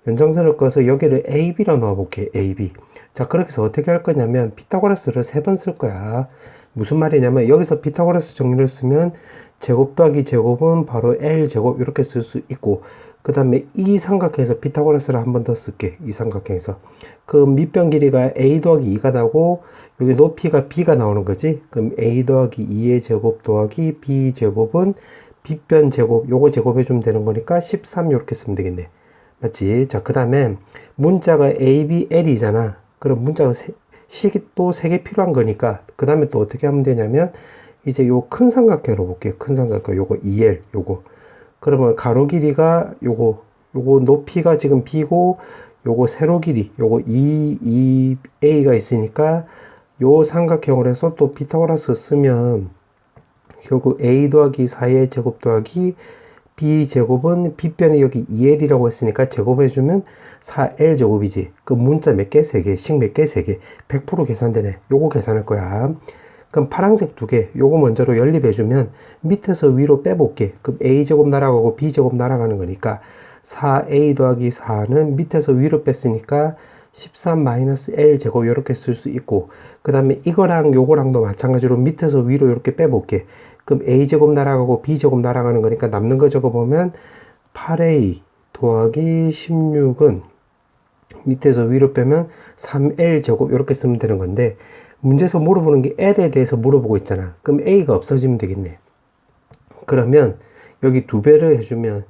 [SPEAKER 1] 연장선을 그어서 여기를 AB로 넣어볼게요. AB. 자, 그렇게 해서 어떻게 할 거냐면 피타고라스를 3번 쓸 거야. 무슨 말이냐면 여기서 피타고라스 정리를 쓰면 제곱 더하기 제곱은 바로 L제곱 이렇게 쓸 수 있고, 그 다음에 이 삼각형에서 피타고라스를 한 번 더 쓸게. 이 삼각형에서 그 밑변 길이가 A 더하기 2가 나고 여기 높이가 B가 나오는 거지. 그럼 A 더하기 2의 제곱 더하기 B 제곱은 빗변 제곱, 요거 제곱해 주면 되는 거니까 13 이렇게 쓰면 되겠네. 맞지? 자, 그 다음에 문자가 A, B, L이잖아. 그럼 문자가 식이 또 3개 필요한 거니까 그 다음에 또 어떻게 하면 되냐면 이제 요 큰 삼각형으로 볼게요. 큰 삼각형 요거 2L 요거. 그러면 가로 길이가 요거 높이가 지금 B고 요거 세로 길이 요거 2A가 있으니까 요 삼각형으로 해서 또 피타고라스 쓰면 결국 A 더하기 4의 제곱 더하기 B 제곱은 B변이 여기 2L이라고 했으니까 제곱해주면 4L 제곱이지. 그 문자 몇 개? 3개. 식 몇 개? 3개. 100% 계산되네. 요거 계산할 거야. 그럼 파란색 2개. 요거 먼저로 연립해주면 밑에서 위로 빼볼게. 그럼 A제곱 날아가고 B제곱 날아가는 거니까 4A 더하기 4는 밑에서 위로 뺐으니까 13-L 제곱 이렇게 쓸 수 있고, 그 다음에 이거랑 요거랑도 마찬가지로 밑에서 위로 이렇게 빼볼게. 그럼 A제곱 날아가고 B제곱 날아가는 거니까 남는 거 적어보면 8A 더하기 16은 밑에서 위로 빼면 3L 제곱 이렇게 쓰면 되는 건데, 문제에서 물어보는 게 L에 대해서 물어보고 있잖아. 그럼 A가 없어지면 되겠네. 그러면 여기 2배를 해주면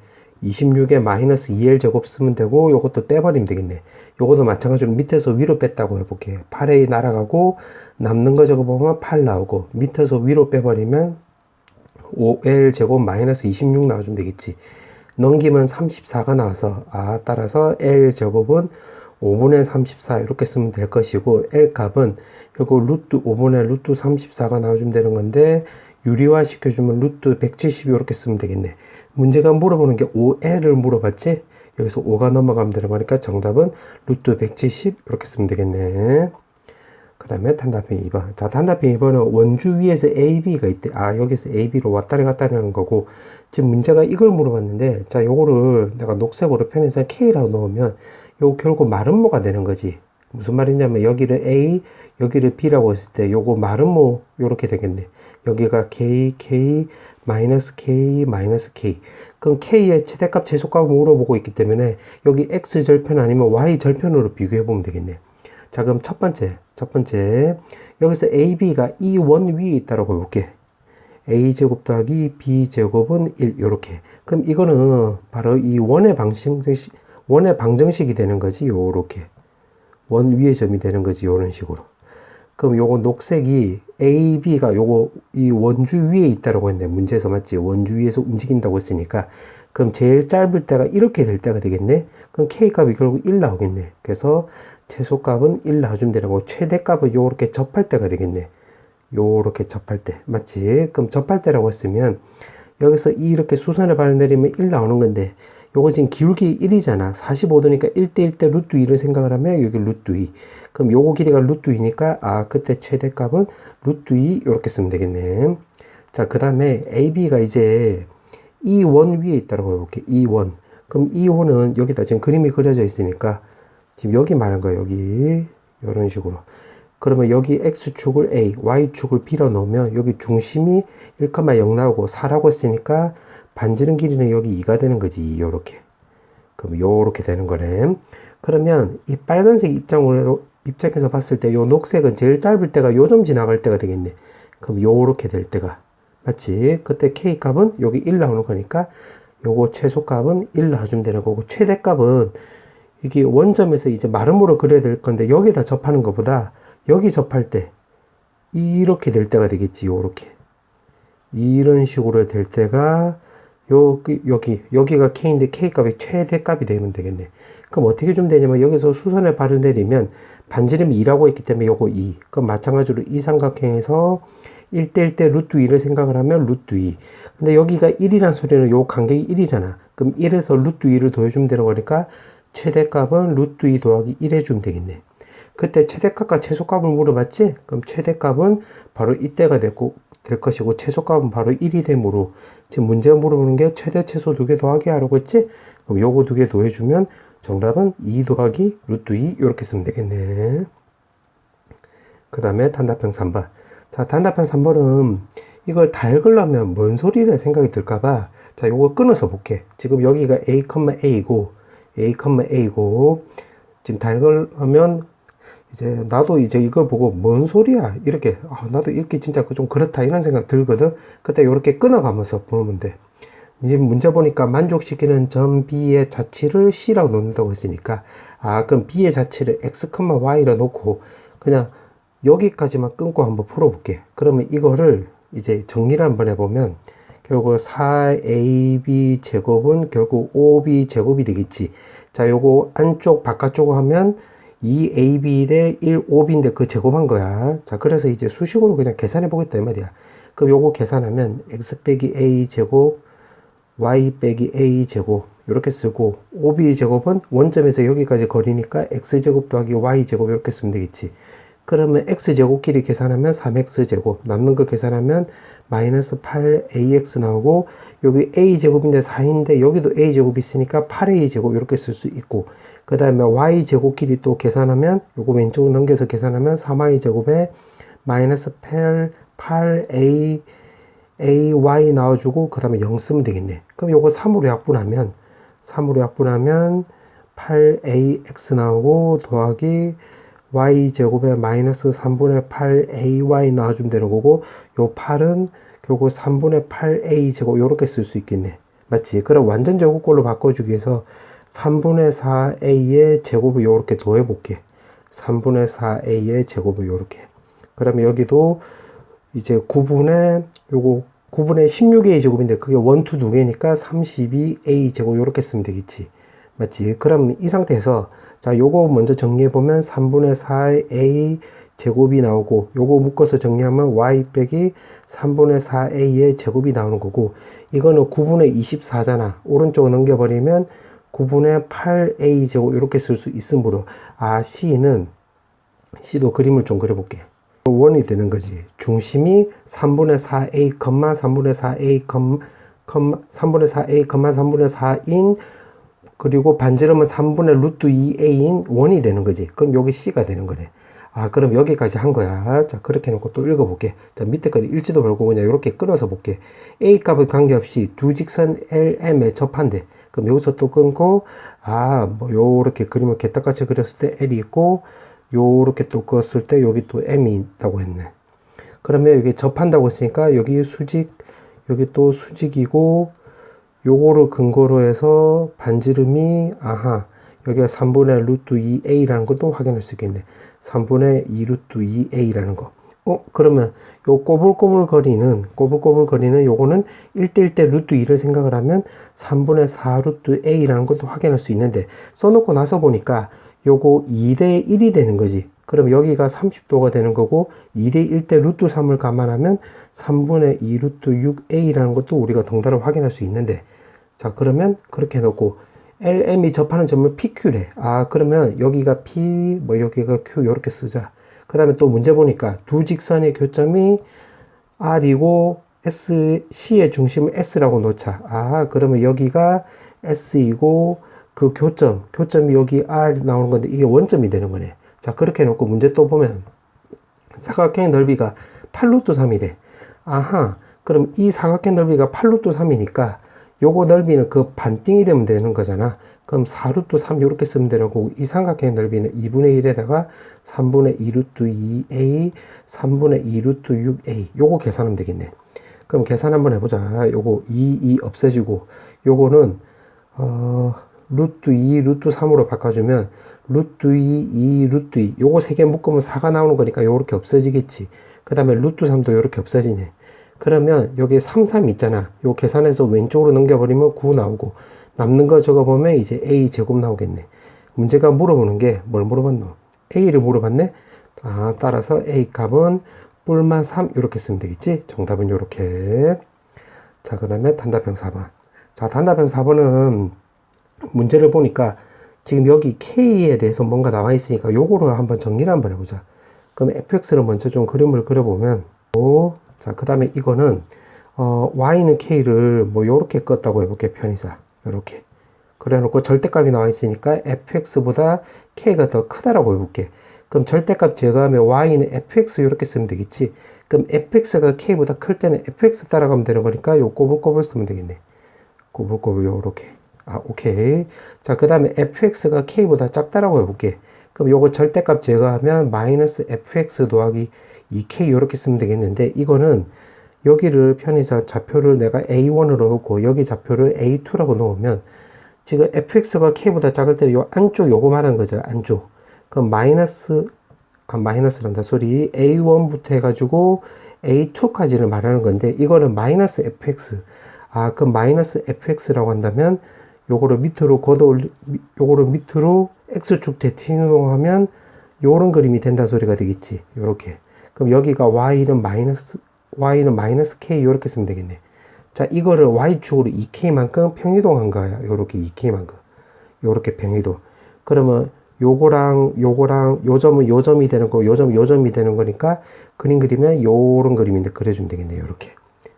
[SPEAKER 1] 26에 마이너스 2L 제곱 쓰면 되고, 요것도 빼버리면 되겠네. 요것도 마찬가지로 밑에서 위로 뺐다고 해볼게. 8A 날아가고, 남는 거 적어보면 8 나오고, 밑에서 위로 빼버리면 5L 제곱 마이너스 26 나와주면 되겠지. 넘기면 34가 나와서, 따라서 L 제곱은 5분의 34 이렇게 쓰면 될 것이고, L 값은 요거 루트 5분의 루트 34가 나와주면 되는 건데, 유리화 시켜주면 루트 170 이렇게 쓰면 되겠네. 문제가 물어보는 게 5L을 물어봤지? 여기서 5가 넘어가면 되는 거니까 정답은 루트 170 이렇게 쓰면 되겠네. 그 다음에 단답형 2번. 자, 단답형 2번은 원주 위에서 AB가 있대. 여기서 AB로 왔다리 갔다리 하는 거고, 지금 문제가 이걸 물어봤는데, 자, 요거를 내가 녹색으로 편해서 K라고 넣으면, 요거 결국 마름모가 되는 거지. 무슨 말이냐면, 여기를 A, 여기를 B라고 했을 때, 요거 마름모, 요렇게 되겠네. 여기가 K, K, 마이너스 K, 마이너스 K. 그럼 K의 최대값, 최소값을 물어보고 있기 때문에, 여기 X 절편 아니면 Y 절편으로 비교해보면 되겠네. 자, 그럼 첫 번째. 여기서 AB가 이 원 위에 있다라고 해볼게. A제곱 더하기 B제곱은 1, 요렇게. 그럼 이거는 바로 이 원의 방정식이 되는 거지, 요렇게. 원 위의 점이 되는 거지, 요런 식으로. 그럼 요거 녹색이 AB가 요거 이 원주 위에 있다라고 했는데, 문제에서 맞지? 원주 위에서 움직인다고 했으니까. 그럼 제일 짧을 때가 이렇게 될 때가 되겠네? 그럼 K값이 결국 1 나오겠네. 그래서 최소값은 1 나와주면 되는 거고, 최대값은 요렇게 접할 때가 되겠네. 요렇게 접할 때. 맞지? 그럼 접할 때라고 했으면, 여기서 이렇게 수선의 발을 내리면 1 나오는 건데, 요거 지금 기울기 1이잖아. 45도니까 1대1대 루트 2를 생각을 하면 여기 루트 2. 그럼 요거 길이가 루트 2니까, 그때 최대값은 루트 2 요렇게 쓰면 되겠네. 자, 그 다음에 AB가 이제 이 원 위에 있다고 해볼게. 이 원. 그럼 이 원은 여기다 지금 그림이 그려져 있으니까, 지금 여기 말한 거예요. 여기 이런 식으로. 그러면 여기 X축을 A, Y축을 B로 넣으면 여기 중심이 1,0 나오고 4라고 했으니까 반지름 길이는 여기 2가 되는 거지. 요렇게. 그럼 요렇게 되는 거네. 그러면 이 빨간색 입장에서 봤을 때 요 녹색은 제일 짧을 때가 요점 지나갈 때가 되겠네. 그럼 요렇게 될 때가. 맞지? 그때 K 값은 여기 1 나오는 거니까 요거 최소값은 1 나와주면 되는 거고, 최대값은 이게 원점에서 이제 마름모로 그려야 될 건데, 여기다 접하는 것보다 여기 접할 때 이렇게 될 때가 되겠지. 요렇게 이런 식으로 될 때가 여기가 K인데 K값이 최대값이 되면 되겠네. 그럼 어떻게 좀 되냐면, 여기서 수선의 발을 내리면 반지름이 2라고 했기 때문에 요거 2. 그럼 마찬가지로 이 삼각형에서 1대1대 루트 2를 생각을 하면 루트 2. 근데 여기가 1이란 소리는 요 간격이 1이잖아. 그럼 1에서 루트 2를 더해주면 되는 거니까 최대값은 루트 2 더하기 1 해주면 되겠네. 그때 최대값과 최소값을 물어봤지? 그럼 최대값은 바로 이때가 될 것이고, 최소값은 바로 1이 되므로, 지금 문제가 물어보는 게 최대 최소 2개 더하기 하라고 했지? 그럼 요거 2개 더해주면 정답은 2 더하기 루트 2 이렇게 쓰면 되겠네. 그 다음에 단답형 3번. 자, 단답형 3번은 이걸 다 읽으려면 뭔 소리를 생각이 들까봐, 자, 요거 끊어서 볼게. 지금 여기가 A이고, 지금 다 읽으려면 이제 나도 이제 이걸 보고 뭔 소리야 이렇게, 나도 이렇게 진짜 좀 그렇다 이런 생각 들거든. 그때 이렇게 끊어가면서 보면 돼. 이제 문제 보니까 만족시키는 점 B의 자치를 C라고 놓는다고 했으니까, 그럼 B의 자치를 X, Y로 놓고 그냥 여기까지만 끊고 한번 풀어볼게. 그러면 이거를 이제 정리를 한번 해보면, 결국 4AB 제곱은 결국 5B 제곱이 되겠지. 자, 요거 안쪽 바깥쪽 하면 2AB 대 1OB인데 그 제곱한 거야. 자, 그래서 이제 수식으로 그냥 계산해 보겠다 이 말이야. 그럼 요거 계산하면 X 빼기 A 제곱, Y 빼기 A 제곱 이렇게 쓰고, OB 제곱은 원점에서 여기까지 거리니까 X 제곱 더하기 Y 제곱 이렇게 쓰면 되겠지. 그러면 X 제곱끼리 계산하면 3X 제곱, 남는 거 계산하면 마이너스 8AX 나오고, 여기 A 제곱인데 4인데 여기도 A 제곱이 있으니까 8A 제곱 이렇게 쓸 수 있고, 그 다음에 Y 제곱끼리 또 계산하면 요거 왼쪽으로 넘겨서 계산하면 3Y 제곱에 마이너스 8A AY 나와주고, 그 다음에 0 쓰면 되겠네. 그럼 요거 3으로 약분하면 8AX 나오고, 더하기 y제곱에 마이너스 3분의 8ay 나와주면 되는 거고, 요 8은 결국 3분의 8a 제곱 요렇게 쓸 수 있겠네. 맞지? 그럼 완전 제곱꼴로 바꿔주기 위해서 3분의 4a의 제곱을 요렇게 더해볼게. 3분의 4a의 제곱을 요렇게. 그러면 여기도 이제 9분의 16a 제곱인데 그게 1, 2, 2개니까 32a 제곱 요렇게 쓰면 되겠지. 맞지? 그럼 이 상태에서 자 요거 먼저 정리해보면 3분의 4a 제곱이 나오고 요거 묶어서 정리하면 y 빼기 3분의 4a의 제곱이 나오는 거고 이거는 9분의 24잖아. 오른쪽으로 넘겨버리면 9분의 8a 제곱 이렇게 쓸 수 있으므로 C도 그림을 좀 그려볼게. 원이 되는 거지. 중심이 3분의 4a, 3분의 4a, 3분의 4a, 3분의 4인 그리고 반지름은 3분의 루트 2a인 원이 되는 거지. 그럼 여기 C가 되는 거네. 그럼 여기까지 한 거야. 자, 그렇게 해놓고 또 읽어볼게. 자, 밑에 거는 일지도 말고 그냥 이렇게 끊어서 볼게. A 값에 관계없이 두 직선 LM에 접한대. 그럼 여기서 또 끊고, 뭐, 요렇게 그림을 개떡같이 그렸을 때 L이 있고, 요렇게 또 그었을 때 여기 또 M이 있다고 했네. 그러면 여기 접한다고 했으니까 여기 수직, 여기 또 수직이고, 요거를 근거로 해서 반지름이, 여기가 3분의 루트 2a라는 것도 확인할 수 있겠네. 3분의 2 루트 2a라는 거. 그러면 요 꼬불꼬불거리는 요거는 1대1대 루트 2를 생각을 하면 3분의 4 루트 a라는 것도 확인할 수 있는데 써놓고 나서 보니까 요거 2대 1이 되는 거지. 그럼 여기가 30도가 되는 거고 2대 1대 루트 3을 감안하면 3분의 2 루트 6a라는 것도 우리가 덩달아 확인할 수 있는데 자 그러면 그렇게 해놓고 LM이 접하는 점을 PQ래. 그러면 여기가 P, 여기가 Q, 요렇게 쓰자. 그 다음에 또 문제 보니까 두 직선의 교점이 R이고 C의 중심을 S라고 놓자. 그러면 여기가 S이고 그 교점이 여기 R 나오는 건데 이게 원점이 되는 거네. 자, 그렇게 해놓고 문제 또 보면 사각형의 넓이가 8루트 3이래. 그럼 이 사각형 넓이가 8루트 3이니까 요거 넓이는 그 반띵이 되면 되는 거잖아. 그럼 4루트 3 이렇게 쓰면 되는 거고 이 삼각형의 넓이는 2분의 1에다가 3분의 2루트 2a 3분의 2루트 6a 요거 계산하면 되겠네. 그럼 계산 한번 해보자. 요거 2 없애지고 요거는 루트 2 루트 3으로 바꿔주면 루트 2 루트 2 요거 3개 묶으면 4가 나오는 거니까 요렇게 없어지겠지. 그 다음에 루트 3도 요렇게 없어지네. 그러면 여기 3, 3 있잖아. 요 계산해서 왼쪽으로 넘겨버리면 9 나오고 남는 거 적어보면 이제 a 제곱 나오겠네. 문제가 물어보는 게 뭘 물어봤노? a를 물어봤네. 따라서 a 값은 뿔만 3 이렇게 쓰면 되겠지. 정답은 요렇게. 자, 그 다음에 단답형 4번. 자, 단답형 4번은 문제를 보니까 지금 여기 k에 대해서 뭔가 나와 있으니까 요거를 한번 정리를 한번 해보자. 그럼 fx를 먼저 좀 그림을 그려보면 자, 그 다음에 이거는, y는 k를 뭐, 요렇게 껐다고 해볼게, 편의상. 요렇게. 그래 놓고 절대값이 나와 있으니까 fx보다 k가 더 크다라고 해볼게. 그럼 절대값 제거하면 y는 fx 요렇게 쓰면 되겠지. 그럼 fx가 k보다 클 때는 fx 따라가면 되는 거니까 요 꼬불꼬불 쓰면 되겠네. 꼬불꼬불 요렇게. 오케이. 자, 그 다음에 fx가 k보다 작다라고 해볼게. 그럼 요거 절대값 제거하면 마이너스 fx 더하기 2k 요렇게 쓰면 되겠는데 이거는 여기를 편의상 좌표를 내가 a1으로 놓고 여기 좌표를 a2라고 놓으면 지금 fx가 k보다 작을 때 요 안쪽 요거 말하는 거잖아. 안쪽. 그럼 마이너스란다 소리 a1부터 해가지고 a2까지를 말하는 건데 이거는 마이너스 fx. 그럼 마이너스 fx라고 한다면 요거를 밑으로 요거를 밑으로 x축 대칭이동하면 요런 그림이 된다 소리가 되겠지. 요렇게. 그럼 여기가 y는 마이너스 k 이렇게 쓰면 되겠네. 자, 이거를 y축으로 2k만큼 평이동한 거야. 요렇게 2k만큼. 요렇게 평이동. 그러면 요거랑 요 점은 요 점이 되는 거, 요 점은 요 점이 되는 거니까 그림 그리면 요런 그림인데 그려주면 되겠네. 요렇게.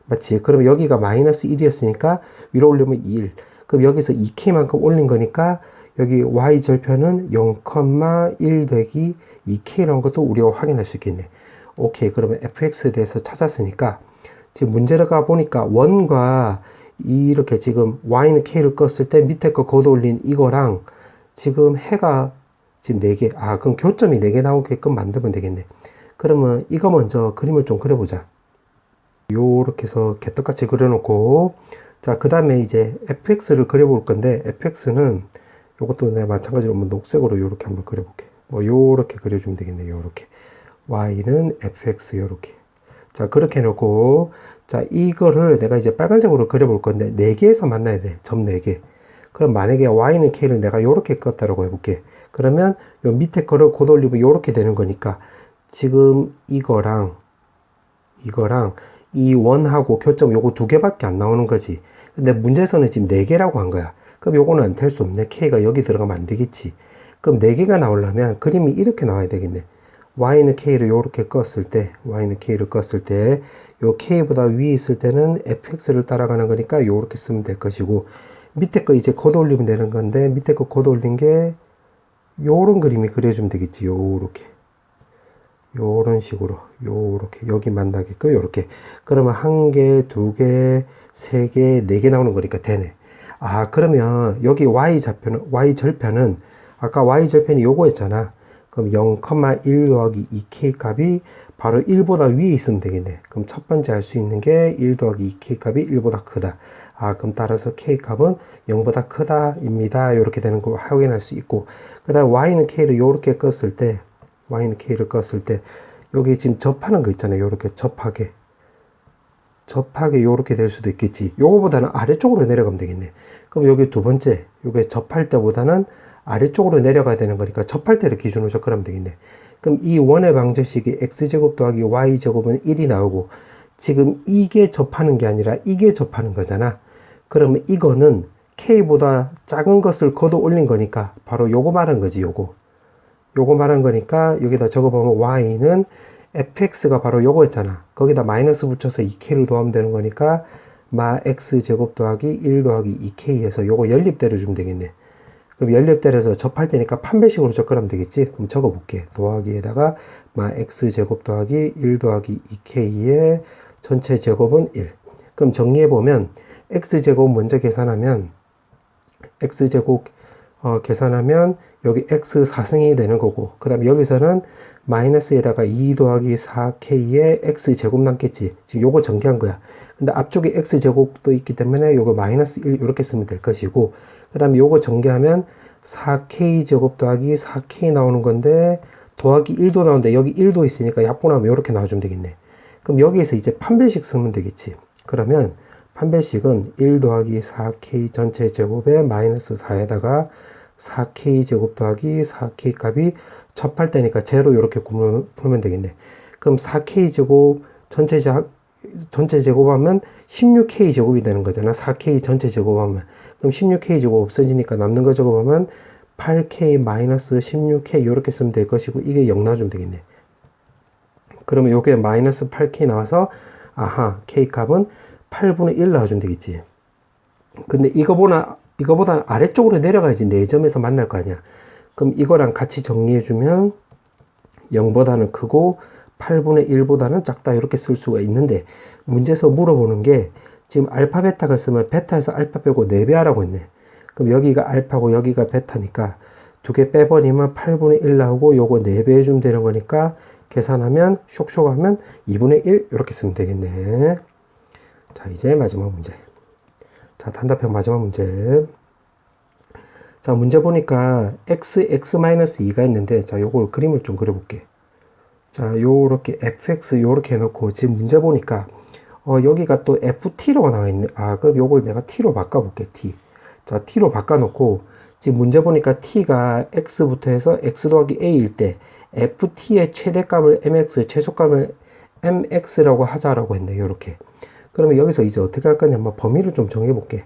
[SPEAKER 1] 맞지? 그러면 여기가 마이너스 1이었으니까 위로 올리면 1. 그럼 여기서 2k만큼 올린 거니까 여기 y 절편은 0,1 더하기 2k라는 것도 우리가 확인할 수 있겠네. 오케이. 그러면 fx에 대해서 찾았으니까 지금 문제가 보니까 원과 이렇게 지금 y는 k를 껐을 때 밑에 거 걷어 올린 이거랑 지금 해가 지금 4개. 그럼 교점이 4개 나오게끔 만들면 되겠네. 그러면 이거 먼저 그림을 좀 그려보자. 요렇게 해서 개떡같이 그려놓고 자, 그 다음에 이제 fx를 그려볼 건데, fx는 요것도 내가 마찬가지로 한번 녹색으로 요렇게 한번 그려볼게. 뭐, 요렇게 그려주면 되겠네, 요렇게. y는 fx, 요렇게. 자, 그렇게 해놓고, 자, 이거를 내가 이제 빨간색으로 그려볼 건데, 4개에서 만나야 돼. 점 4개. 그럼 만약에 y는 k를 내가 요렇게 껐다라고 해볼게. 그러면 요 밑에 거를 곧 올리면 요렇게 되는 거니까, 지금 이거랑 이 원하고 교점 요거 2개밖에 안 나오는 거지. 근데 문제에서는 지금 4개라고 한 거야. 그럼 요거는 안 될 수 없네. k가 여기 들어가면 안 되겠지. 그럼 4개가 나오려면 그림이 이렇게 나와야 되겠네. y는 k를 요렇게 껐을 때, 요 k보다 위에 있을 때는 fx를 따라가는 거니까 요렇게 쓰면 될 것이고, 밑에 거 이제 걷어 올리면 되는 건데, 밑에 거 걷어 올린 게 요런 그림이 그려주면 되겠지. 요렇게. 요런 식으로 요렇게 여기 만나게끔 요렇게. 그러면 1개, 2개, 3개, 4개 나오는 거니까 되네. 아, 그러면 여기 y절편은 아까 y절편이 요거였잖아. 그럼 0,1 더하기 2k 값이 바로 1보다 위에 있으면 되겠네. 그럼 첫 번째 할 수 있는 게 1 더하기 2k 값이 1보다 크다. 아, 그럼 따라서 k 값은 0보다 크다입니다. 이렇게 되는 걸 확인할 수 있고, 그 다음 y는 k를 요렇게 껐을 때, 여기 지금 접하는 거 있잖아요. 요렇게 접하게 요렇게 될 수도 있겠지. 요거보다는 아래쪽으로 내려가면 되겠네. 그럼 여기 두 번째, 요게 접할 때보다는 아래쪽으로 내려가야 되는 거니까 접할 때를 기준으로 접근하면 되겠네. 그럼 이 원의 방정식이 x제곱 더하기 y제곱은 1이 나오고, 지금 이게 접하는 게 아니라 이게 접하는 거잖아. 그러면 이거는 k보다 작은 것을 걷어 올린 거니까 바로 요거 말한 거지. 요거 말한 거니까 여기다 적어보면 y는 fx가 바로 요거였잖아. 거기다 마이너스 붙여서 2k를 더하면 되는 거니까 마 x제곱 더하기 1 더하기 2k에서 요거 연립대로 주면 되겠네. 그럼 연립대로해서 접할 때니까 판별식으로 접근하면 되겠지. 그럼 적어볼게. 더하기에다가 마 x제곱 더하기 1 더하기 2k의 전체 제곱은 1. 그럼 정리해보면 x제곱 먼저 계산하면 여기 x 4승이 되는 거고, 그 다음에 여기서는 마이너스에다가 2 더하기 4k의 x제곱 남겠지. 지금 요거 전개한 거야. 근데 앞쪽에 x제곱도 있기 때문에 요거 마이너스 1 이렇게 쓰면 될 것이고, 그 다음에 요거 전개하면 4k제곱 더하기 4k 나오는 건데, 더하기 1도 나오는데 여기 1도 있으니까 약분하면 이렇게 나와주면 되겠네. 그럼 여기에서 이제 판별식 쓰면 되겠지. 그러면 판별식은 1 더하기 4k 전체 제곱에 마이너스 4에다가 4k 제곱 더하기 4k 값이 접할 때니까 제로 이렇게 풀면 되겠네. 그럼 4k 제곱 전체 제곱하면 16k 제곱이 되는 거잖아. 4k 전체 제곱하면. 그럼 16k 제곱 없어지니까 남는 거 제곱하면 8k 마이너스 16k 이렇게 쓰면 될 것이고, 이게 0 나와주면 되겠네. 그러면 요게 마이너스 8k 나와서 아하, k 값은 8분의 1 나와주면 되겠지. 근데 이거보다 아래쪽으로 내려가야지 4점에서 만날 거 아니야. 그럼 이거랑 같이 정리해주면 0보다는 크고 8분의 1보다는 작다 이렇게 쓸 수가 있는데, 문제에서 물어보는 게 지금 알파 베타가 있으면 베타에서 알파 빼고 4배 하라고 했네. 그럼 여기가 알파고 여기가 베타니까 2개 빼버리면 8분의 1 나오고 요거 4배 해주면 되는 거니까 계산하면 쇽쇽 하면 2분의 1 이렇게 쓰면 되겠네. 자, 이제 마지막 문제. 자, 단답형 마지막 문제. 자, 문제 보니까 x-2가 있는데, 자, 요걸 그림을 좀 그려볼게. 자, 요렇게 fx 요렇게 해놓고, 지금 문제 보니까 여기가 또 ft라고 나와 있네. 아, 그럼 요걸 내가 t로 바꿔볼게. t. 자, t로 바꿔놓고, 지금 문제 보니까 t가 x부터 해서 x 더하기 a일 때 ft의 최대값을 mx, 최소값을 mx라고 하자라고 했네. 요렇게. 그러면 여기서 이제 어떻게 할 거냐, 한번 범위를 좀 정해볼게.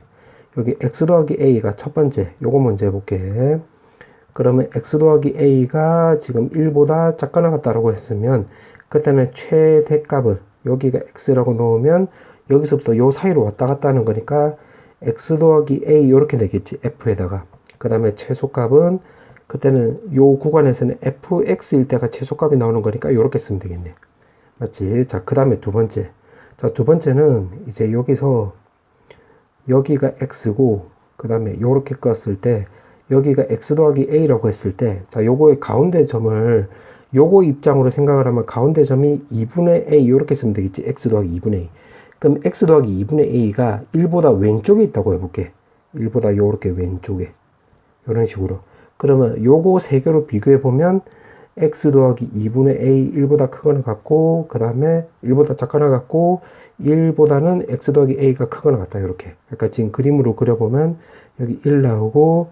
[SPEAKER 1] 여기 x 더하기 a가 첫 번째, 요거 먼저 해볼게. 그러면 x 더하기 a가 지금 1보다 작거나 같다라고 했으면, 그때는 최대값을 여기가 x라고 놓으면 여기서부터 요 사이로 왔다 갔다 하는 거니까 x 더하기 a 요렇게 되겠지. f에다가. 그 다음에 최소값은 그때는 요 구간에서는 fx일 때가 최소값이 나오는 거니까 요렇게 쓰면 되겠네. 맞지? 자, 그 다음에 두 번째. 자, 두 번째는 이제 여기가 x고, 그 다음에 요렇게 껐을 때 여기가 x 더하기 a라고 했을 때, 자, 요거의 가운데 점을 요거 입장으로 생각을 하면 가운데 점이 2분의 a 요렇게 쓰면 되겠지. x 더하기 2분의 a. 그럼 x 더하기 2분의 a가 1보다 왼쪽에 있다고 해볼게. 1보다 요렇게 왼쪽에. 이런 식으로. 그러면 요거 세 개로 비교해 보면 x 더하기 2분의 a 1보다 크거나 같고, 그 다음에 1보다 작거나 같고, 1보다는 x 더하기 a가 크거나 같다. 이렇게. 그러니까 지금 그림으로 그려보면 여기 1 나오고,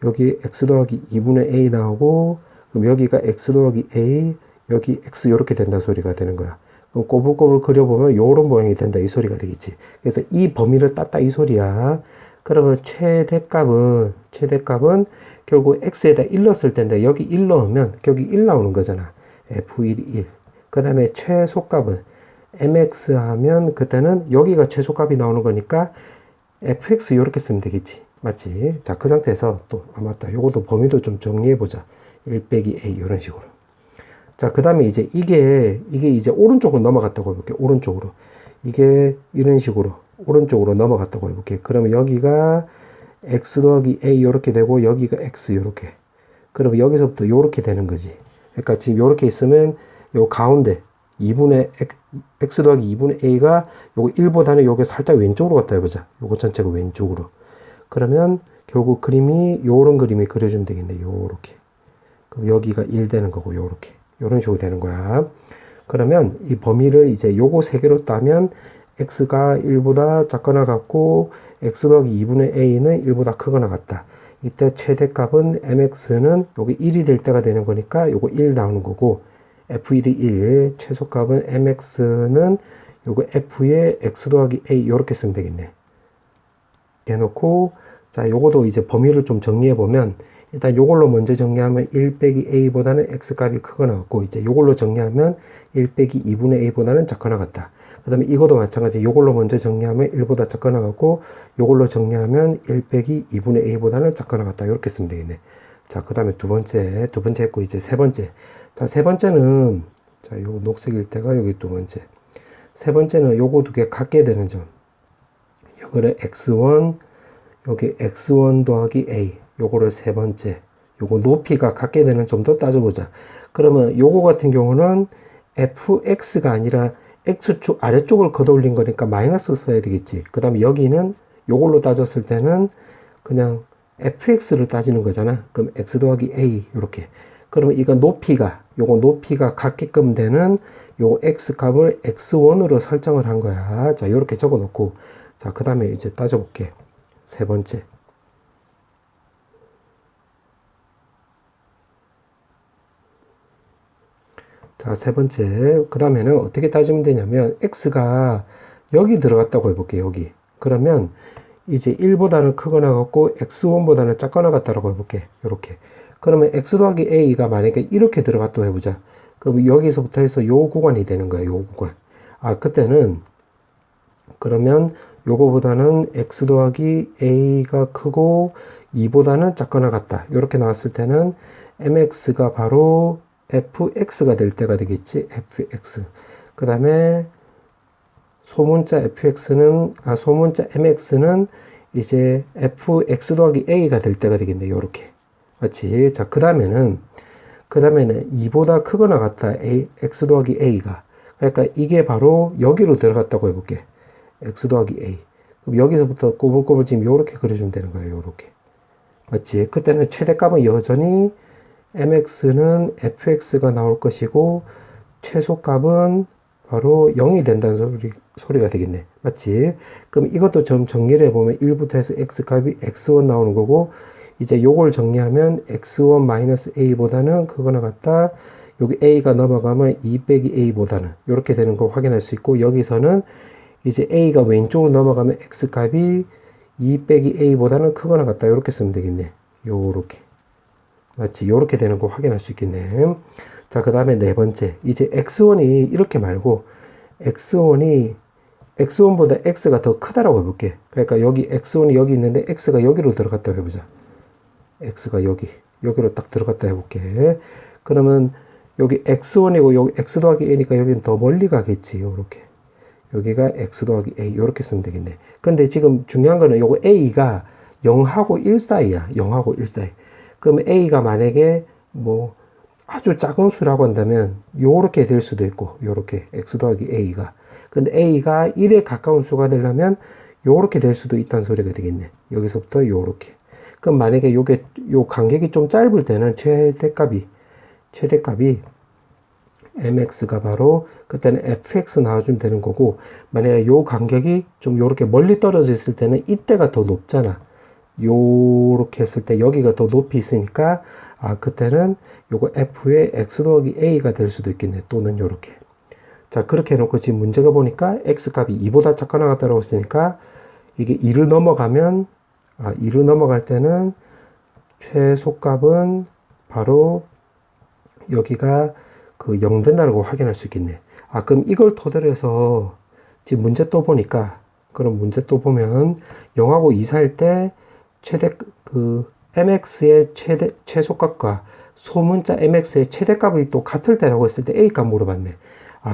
[SPEAKER 1] 여기 x 더하기 2분의 a 나오고, 그럼 여기가 x 더하기 a, 여기 x 이렇게 된다 소리가 되는 거야. 그럼 꼬불꼬불 그려보면 요런 모양이 된다 이 소리가 되겠지. 그래서 이 범위를 땄다 이 소리야. 그러면 최대값은 결국 x에다 1 넣었을 텐데 여기 1 넣으면 여기 1 나오는 거잖아. f1이 1. 그 다음에 최소값은 mx 하면 그때는 여기가 최소값이 나오는 거니까 fx 이렇게 쓰면 되겠지. 맞지? 자, 그 상태에서 또, 맞다. 요것도 범위도 좀 정리해보자. 1 빼기 a, 이런 식으로. 자, 그 다음에 이제 이게 이제 오른쪽으로 넘어갔다고 해볼게. 오른쪽으로. 이게 이런 식으로 오른쪽으로 넘어갔다고 해볼게. 그러면 여기가 x 더하기 a 요렇게 되고, 여기가 x 요렇게. 그러면 여기서부터 요렇게 되는 거지. 그러니까 지금 요렇게 있으면 요 가운데 2분의 x 더하기 2분의 a가 요거 1보다는 요게 살짝 왼쪽으로 갔다 해보자. 요거 전체가 왼쪽으로. 그러면 결국 그림이 요런 그림이 그려주면 되겠네. 요렇게. 그럼 여기가 1 되는 거고 요렇게. 요런 식으로 되는 거야. 그러면 이 범위를 이제 요거 세 개로 따면 x가 1보다 작거나 같고 x 더하기 2분의 a는 1보다 크거나 같다. 이때 최대값은 mx는 요게 1이 될 때가 되는 거니까 요거 1 나오는 거고, f1이 1, 최소값은 mx는 요거 f의 x 더하기 a 요렇게 쓰면 되겠네. 해놓고, 자, 요거도 이제 범위를 좀 정리해보면, 일단 요걸로 먼저 정리하면 1 빼기 a보다는 x값이 크거나 같고, 이제 요걸로 정리하면 1 빼기 2분의 a보다는 작거나 같다. 그 다음에 이것도 마찬가지. 요걸로 먼저 정리하면 1보다 작거나 같고, 요걸로 정리하면 1 빼기 2분의 a보다는 작거나 같다. 이렇게 쓰면 되겠네. 자, 그 다음에 두 번째 했고, 이제 세 번째. 자, 세 번째는, 자, 요 녹색일 때가 여기 두 번째. 세 번째는 요거 두 개 같게 되는 점. 요거를 x1, 여기 x1 더하기 a. 요거를 세 번째. 요거 높이가 같게 되는 점도 따져보자. 그러면 요거 같은 경우는 fx가 아니라 x축 아래쪽을 걷어올린 거니까 마이너스 써야 되겠지. 그 다음에 여기는 요걸로 따졌을 때는 그냥 fx를 따지는 거잖아. 그럼 x 더하기 a 요렇게. 그러면 이거 요거 높이가 같게끔 되는 요 x 값을 x1으로 설정을 한 거야. 자, 요렇게 적어 놓고, 자, 그 다음에 이제 따져볼게. 세 번째. 자, 세 번째. 그 다음에는 어떻게 따지면 되냐면, x가 여기 들어갔다고 해볼게, 여기. 그러면 이제 1보다는 크거나 같고, x1보다는 작거나 같다라고 해볼게, 요렇게. 그러면 x 더하기 a가 만약에 이렇게 들어갔다고 해보자. 그럼 여기서부터 해서 요 구간이 되는 거야, 요 구간. 아, 그때는, 그러면 요거보다는 x 더하기 a가 크고, 2보다는 작거나 같다. 요렇게 나왔을 때는 mx가 바로 fx가 될 때가 되겠지. fx. 그 다음에 소문자 mx는 이제 fx 더하기 a가 될 때가 되겠네. 요렇게. 맞지? 자, 그 다음에는 2보다 크거나 같다. x 더하기 a가. 그러니까 이게 바로 여기로 들어갔다고 해볼게. x 더하기 a. 그럼 여기서부터 꼬불꼬불 지금 요렇게 그려주면 되는 거예요. 요렇게. 맞지? 그때는 최대값은 여전히 mx는 fx가 나올 것이고, 최소값은 바로 0이 된다는 소리가 되겠네. 맞지? 그럼 이것도 좀 정리를 해보면 1부터 해서 x값이 x1 나오는 거고, 이제 요걸 정리하면 x1 a보다는 크거나 같다. 여기 a가 넘어가면 2 빼기 a보다는 이렇게 되는 걸 확인할 수 있고, 여기서는 이제 a가 왼쪽으로 넘어가면 x값이 2 빼기 a보다는 크거나 같다. 이렇게 쓰면 되겠네. 요렇게. 맞지? 요렇게 되는 거 확인할 수 있겠네. 자, 그 다음에 네 번째. 이제 x1이 이렇게 말고, x1보다 x가 더 크다라고 해볼게. 그러니까 여기 x1이 여기 있는데 x가 여기로 들어갔다고 해보자. x가 여기로 딱 들어갔다 해볼게. 그러면 여기 x1이고 여기 x 더하기 a니까 여기는 더 멀리 가겠지. 요렇게. 여기가 x 더하기 a. 요렇게 쓰면 되겠네. 근데 지금 중요한 거는 요거 a가 0하고 1 사이야. 0하고 1 사이. 그럼 a가 만약에 뭐 아주 작은 수라고 한다면 요렇게 될 수도 있고, 요렇게 x 더하기 a가. 근데 a가 1에 가까운 수가 되려면 요렇게 될 수도 있다는 소리가 되겠네. 여기서부터 요렇게. 그럼 만약에 요게 요 간격이 좀 짧을 때는 최대값이 mx가 바로 그때는 fx 나와주면 되는 거고, 만약에 요 간격이 좀 요렇게 멀리 떨어져 있을 때는 이때가 더 높잖아. 요렇게 했을 때 여기가 더 높이 있으니까 그때는 요거 f의 x 더하기 a가 될 수도 있겠네. 또는 요렇게. 자, 그렇게 해놓고 지금 문제가 보니까 x 값이 2보다 작거나 같다라고 했으니까 이게 2를 넘어가면 2를 넘어갈 때는 최소값은 바로 여기가 그 0 된다고 확인할 수 있겠네. 그럼 이걸 토대로 해서 지금 문제 또 보니까, 그럼 문제 또 보면 0하고 2 사이일 때 mx의 최소값과 소문자 mx의 최대값이 또 같을 때라고 했을 때 a 값 물어봤네.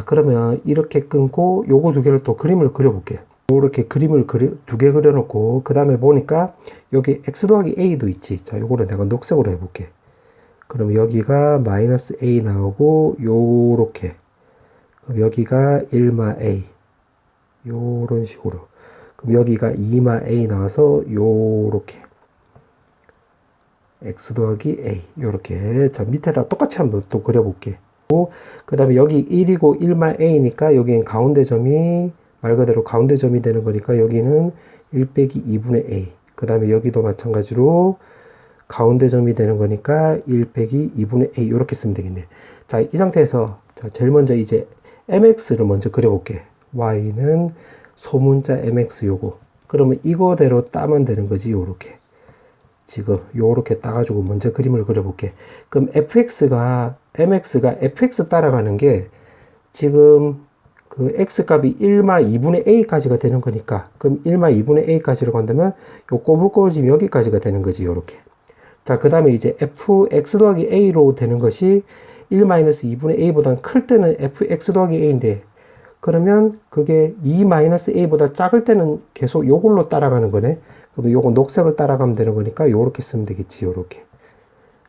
[SPEAKER 1] 그러면 이렇게 끊고 요거 두 개를 또 그림을 그려볼게. 이렇게 그림을 두 개 그려놓고 그 다음에 보니까 여기 x 더하기 a도 있지. 자, 요거를 내가 녹색으로 해볼게. 그럼 여기가 마이너스 a 나오고 요렇게. 그럼 여기가 1마 a 요런 식으로. 그럼 여기가 2마 a 나와서 요렇게. x 더하기 a 요렇게. 자, 밑에다 똑같이 한번 또 그려볼게. 그 다음에 여기 1이고 1마 a니까 여기는 가운데 점이 말 그대로 가운데 점이 되는 거니까 여기는 1 빼기 2분의 a. 그 다음에 여기도 마찬가지로 가운데 점이 되는 거니까 1 빼기 2분의 a 이렇게 쓰면 되겠네. 자, 이 상태에서 자, 제일 먼저 이제 mx를 먼저 그려볼게. y는 소문자 mx 요거. 그러면 이거대로 따면 되는 거지. 요렇게. 지금 요렇게 따가지고 먼저 그림을 그려볼게. 그럼 mx가 fx 따라가는 게 지금 그 x값이 1마 2분의 a까지가 되는 거니까, 그럼 1마 2분의 a까지로 간다면 요 꼬불꼬불 지금 여기까지가 되는 거지. 요렇게. 자, 그 다음에 이제 fx 더하기 a로 되는 것이 1-2분의 a보다 클 때는 fx 더하기 a인데, 그러면 그게 2-a보다 작을 때는 계속 요걸로 따라가는 거네. 그럼 요거 녹색을 따라가면 되는 거니까 요렇게 쓰면 되겠지. 요렇게.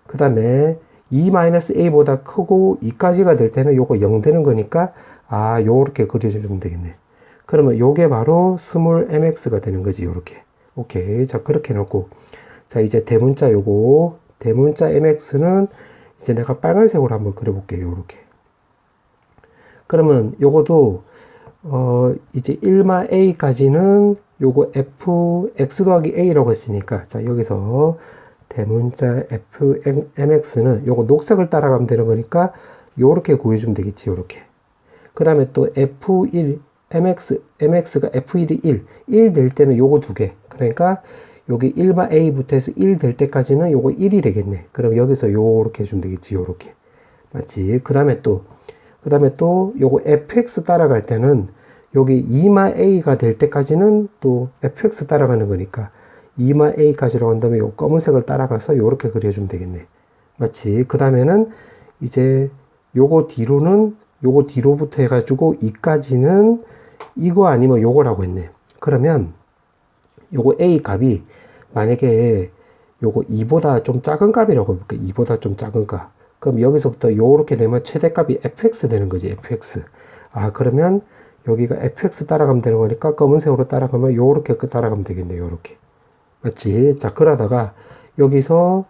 [SPEAKER 1] 그 다음에 2-a보다 크고 2까지가 될 때는 요거 0 되는 거니까 요렇게 그려주면 되겠네. 그러면 요게 바로 스몰 mx가 되는 거지. 요렇게. 오케이. 자, 그렇게 해놓고 자, 이제 대문자 요거 대문자 mx는 이제 내가 빨간색으로 한번 그려볼게요. 요렇게. 그러면 요거도 이제 1마 a까지는 요거 fx 더하기 a라고 했으니까, 자, 여기서 대문자 fmx는 요거 녹색을 따라가면 되는 거니까 요렇게 구해주면 되겠지. 요렇게. 그 다음에 또 f1 mx가 f1이 1 될 때는 요거 두 개. 그러니까 여기 1마 a부터 해서 1 될 때까지는 요거 1이 되겠네. 그럼 여기서 요렇게 해주면 되겠지. 요렇게. 맞지? 그 다음에 또 요거 fx 따라갈 때는 여기 2마 a가 될 때까지는 또 fx 따라가는 거니까 2마 a까지로 간다면 요 검은색을 따라가서 요렇게 그려주면 되겠네. 맞지? 그 다음에는 이제 요거 뒤로부터 해가지고 2까지는 이거 아니면 요거라고 했네. 그러면 요거 a 값이 만약에 요거 2보다 좀 작은 값이라고 해볼게. 2보다 좀 작은 값. 그럼 여기서부터 요렇게 되면 최대값이 fx 되는 거지. fx. 그러면 여기가 fx 따라가면 되는 거니까 검은색으로 따라가면 요렇게 따라가면 되겠네. 요렇게. 맞지? 자, 그러다가 여기서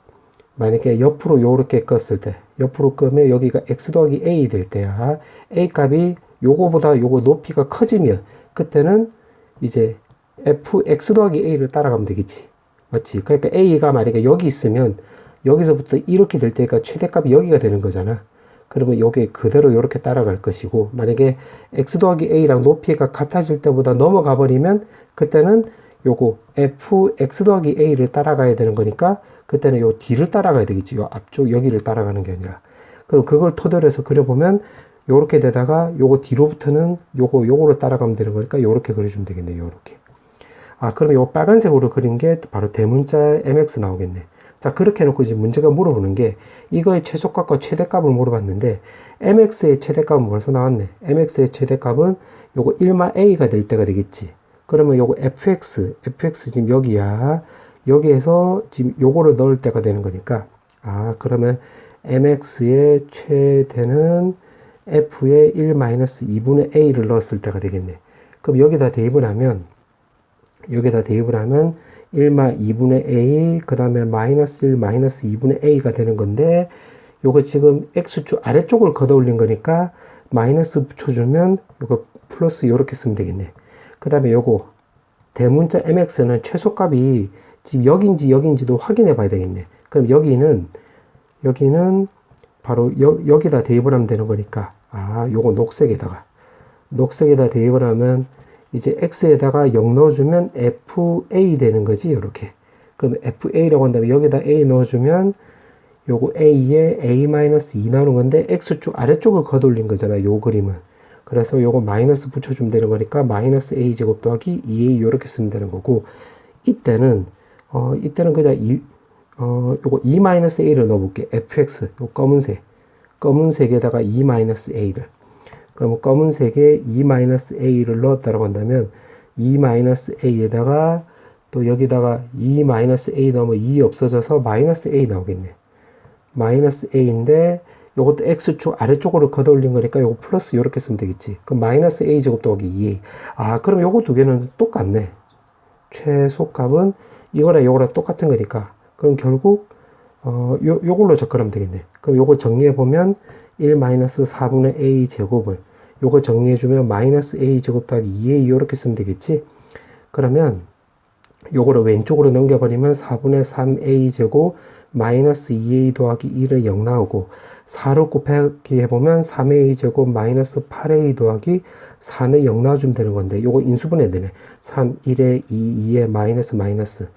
[SPEAKER 1] 만약에 옆으로 요렇게 껐을 때, 옆으로 끄면 여기가 x 더하기 a 될 때야. a 값이 요거보다 요거 높이가 커지면 그때는 이제 fx 더하기 a를 따라가면 되겠지. 맞지? 그러니까 a가 만약에 여기 있으면 여기서부터 이렇게 될 때가 최대값이 여기가 되는 거잖아. 그러면 요게 그대로 이렇게 따라갈 것이고, 만약에 x 더하기 a랑 높이가 같아질 때보다 넘어가 버리면 그때는 요거 fx 더하기 a를 따라가야 되는 거니까 그때는 요 d를 따라가야 되겠지. 요 앞쪽 여기를 따라가는 게 아니라. 그럼 그걸 토대로 해서 그려보면 요렇게 되다가 요거 뒤로부터는 요거를 따라가면 되는 거니까 요렇게 그려주면 되겠네. 요렇게. 그럼 요 빨간색으로 그린 게 바로 대문자 mx 나오겠네. 자, 그렇게 해놓고 이제 문제가 물어보는 게 이거의 최소값과 최대값을 물어봤는데 mx의 최대값은 벌써 나왔네. mx의 최대값은 요거 1마 a가 될 때가 되겠지. 그러면 요거 fx 지금 여기야. 여기에서 지금 요거를 넣을 때가 되는 거니까 그러면 mx의 최대는 f에 1-2분의 a를 넣었을 때가 되겠네. 그럼 여기다 대입을 하면 1-2분의 a, 그 다음에 마이너스 1, 마이너스 2분의 a가 되는 건데, 요거 지금 x축 아래쪽을 걷어 올린 거니까 마이너스 붙여주면 요거 플러스 요렇게 쓰면 되겠네. 그 다음에 요거 대문자 mx는 최소값이 지금 여긴지도 확인해 봐야 되겠네. 그럼 여기는 바로 여기다 대입을 하면 되는 거니까, 요거 녹색에다 대입을 하면 이제 x에다가 0 넣어주면 fa 되는 거지, 요렇게. 그럼 fa라고 한다면 여기다 a 넣어주면 요거 a에 a-2 나오는 건데 x축 아래쪽을 걷어올린 거잖아, 요 그림은. 그래서 요거 마이너스 붙여주면 되는 거니까 마이너스 a제곱 더하기 2a 요렇게 쓰면 되는 거고, 이때는 그냥 요거 2-a를 넣어볼게. fx, 요 검은색에다가 2-a를. 그럼 검은색에 2-a를 넣었다라고 한다면 2-a에다가 또 여기다가 2-a 넣으면 2 없어져서 마이너스 a 나오겠네. 마이너스 a인데 요것도 x축 아래쪽으로 걷어올린 거니까 요거 플러스 요렇게 쓰면 되겠지. 그럼 마이너스 a 제곱 더하기 2a. 그럼 요거 두 개는 똑같네. 최소값은 이거랑 똑같은 거니까. 그럼 결국 요걸로 접근하면 되겠네. 그럼 요거 정리해 보면 1-4분의 a 제곱은 요거 정리해주면 마이너스 a 제곱 더하기 2a 요렇게 쓰면 되겠지. 그러면 요거를 왼쪽으로 넘겨버리면 4분의 3a 제곱 마이너스 2a 더하기 1은 0 나오고, 4로 곱하기 해보면 3a 제곱 마이너스 8a 더하기 4는 0 나와주면 되는 건데, 요거 인수분해 되네. 3, 1에 2, 2에 마이너스.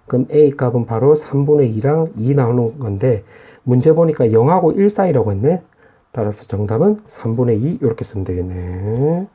[SPEAKER 1] 그럼 a 값은 바로 3분의 2랑 2 나오는 건데, 문제 보니까 0하고 1 사이라고 했네. 따라서 정답은 3분의 2 이렇게 쓰면 되겠네.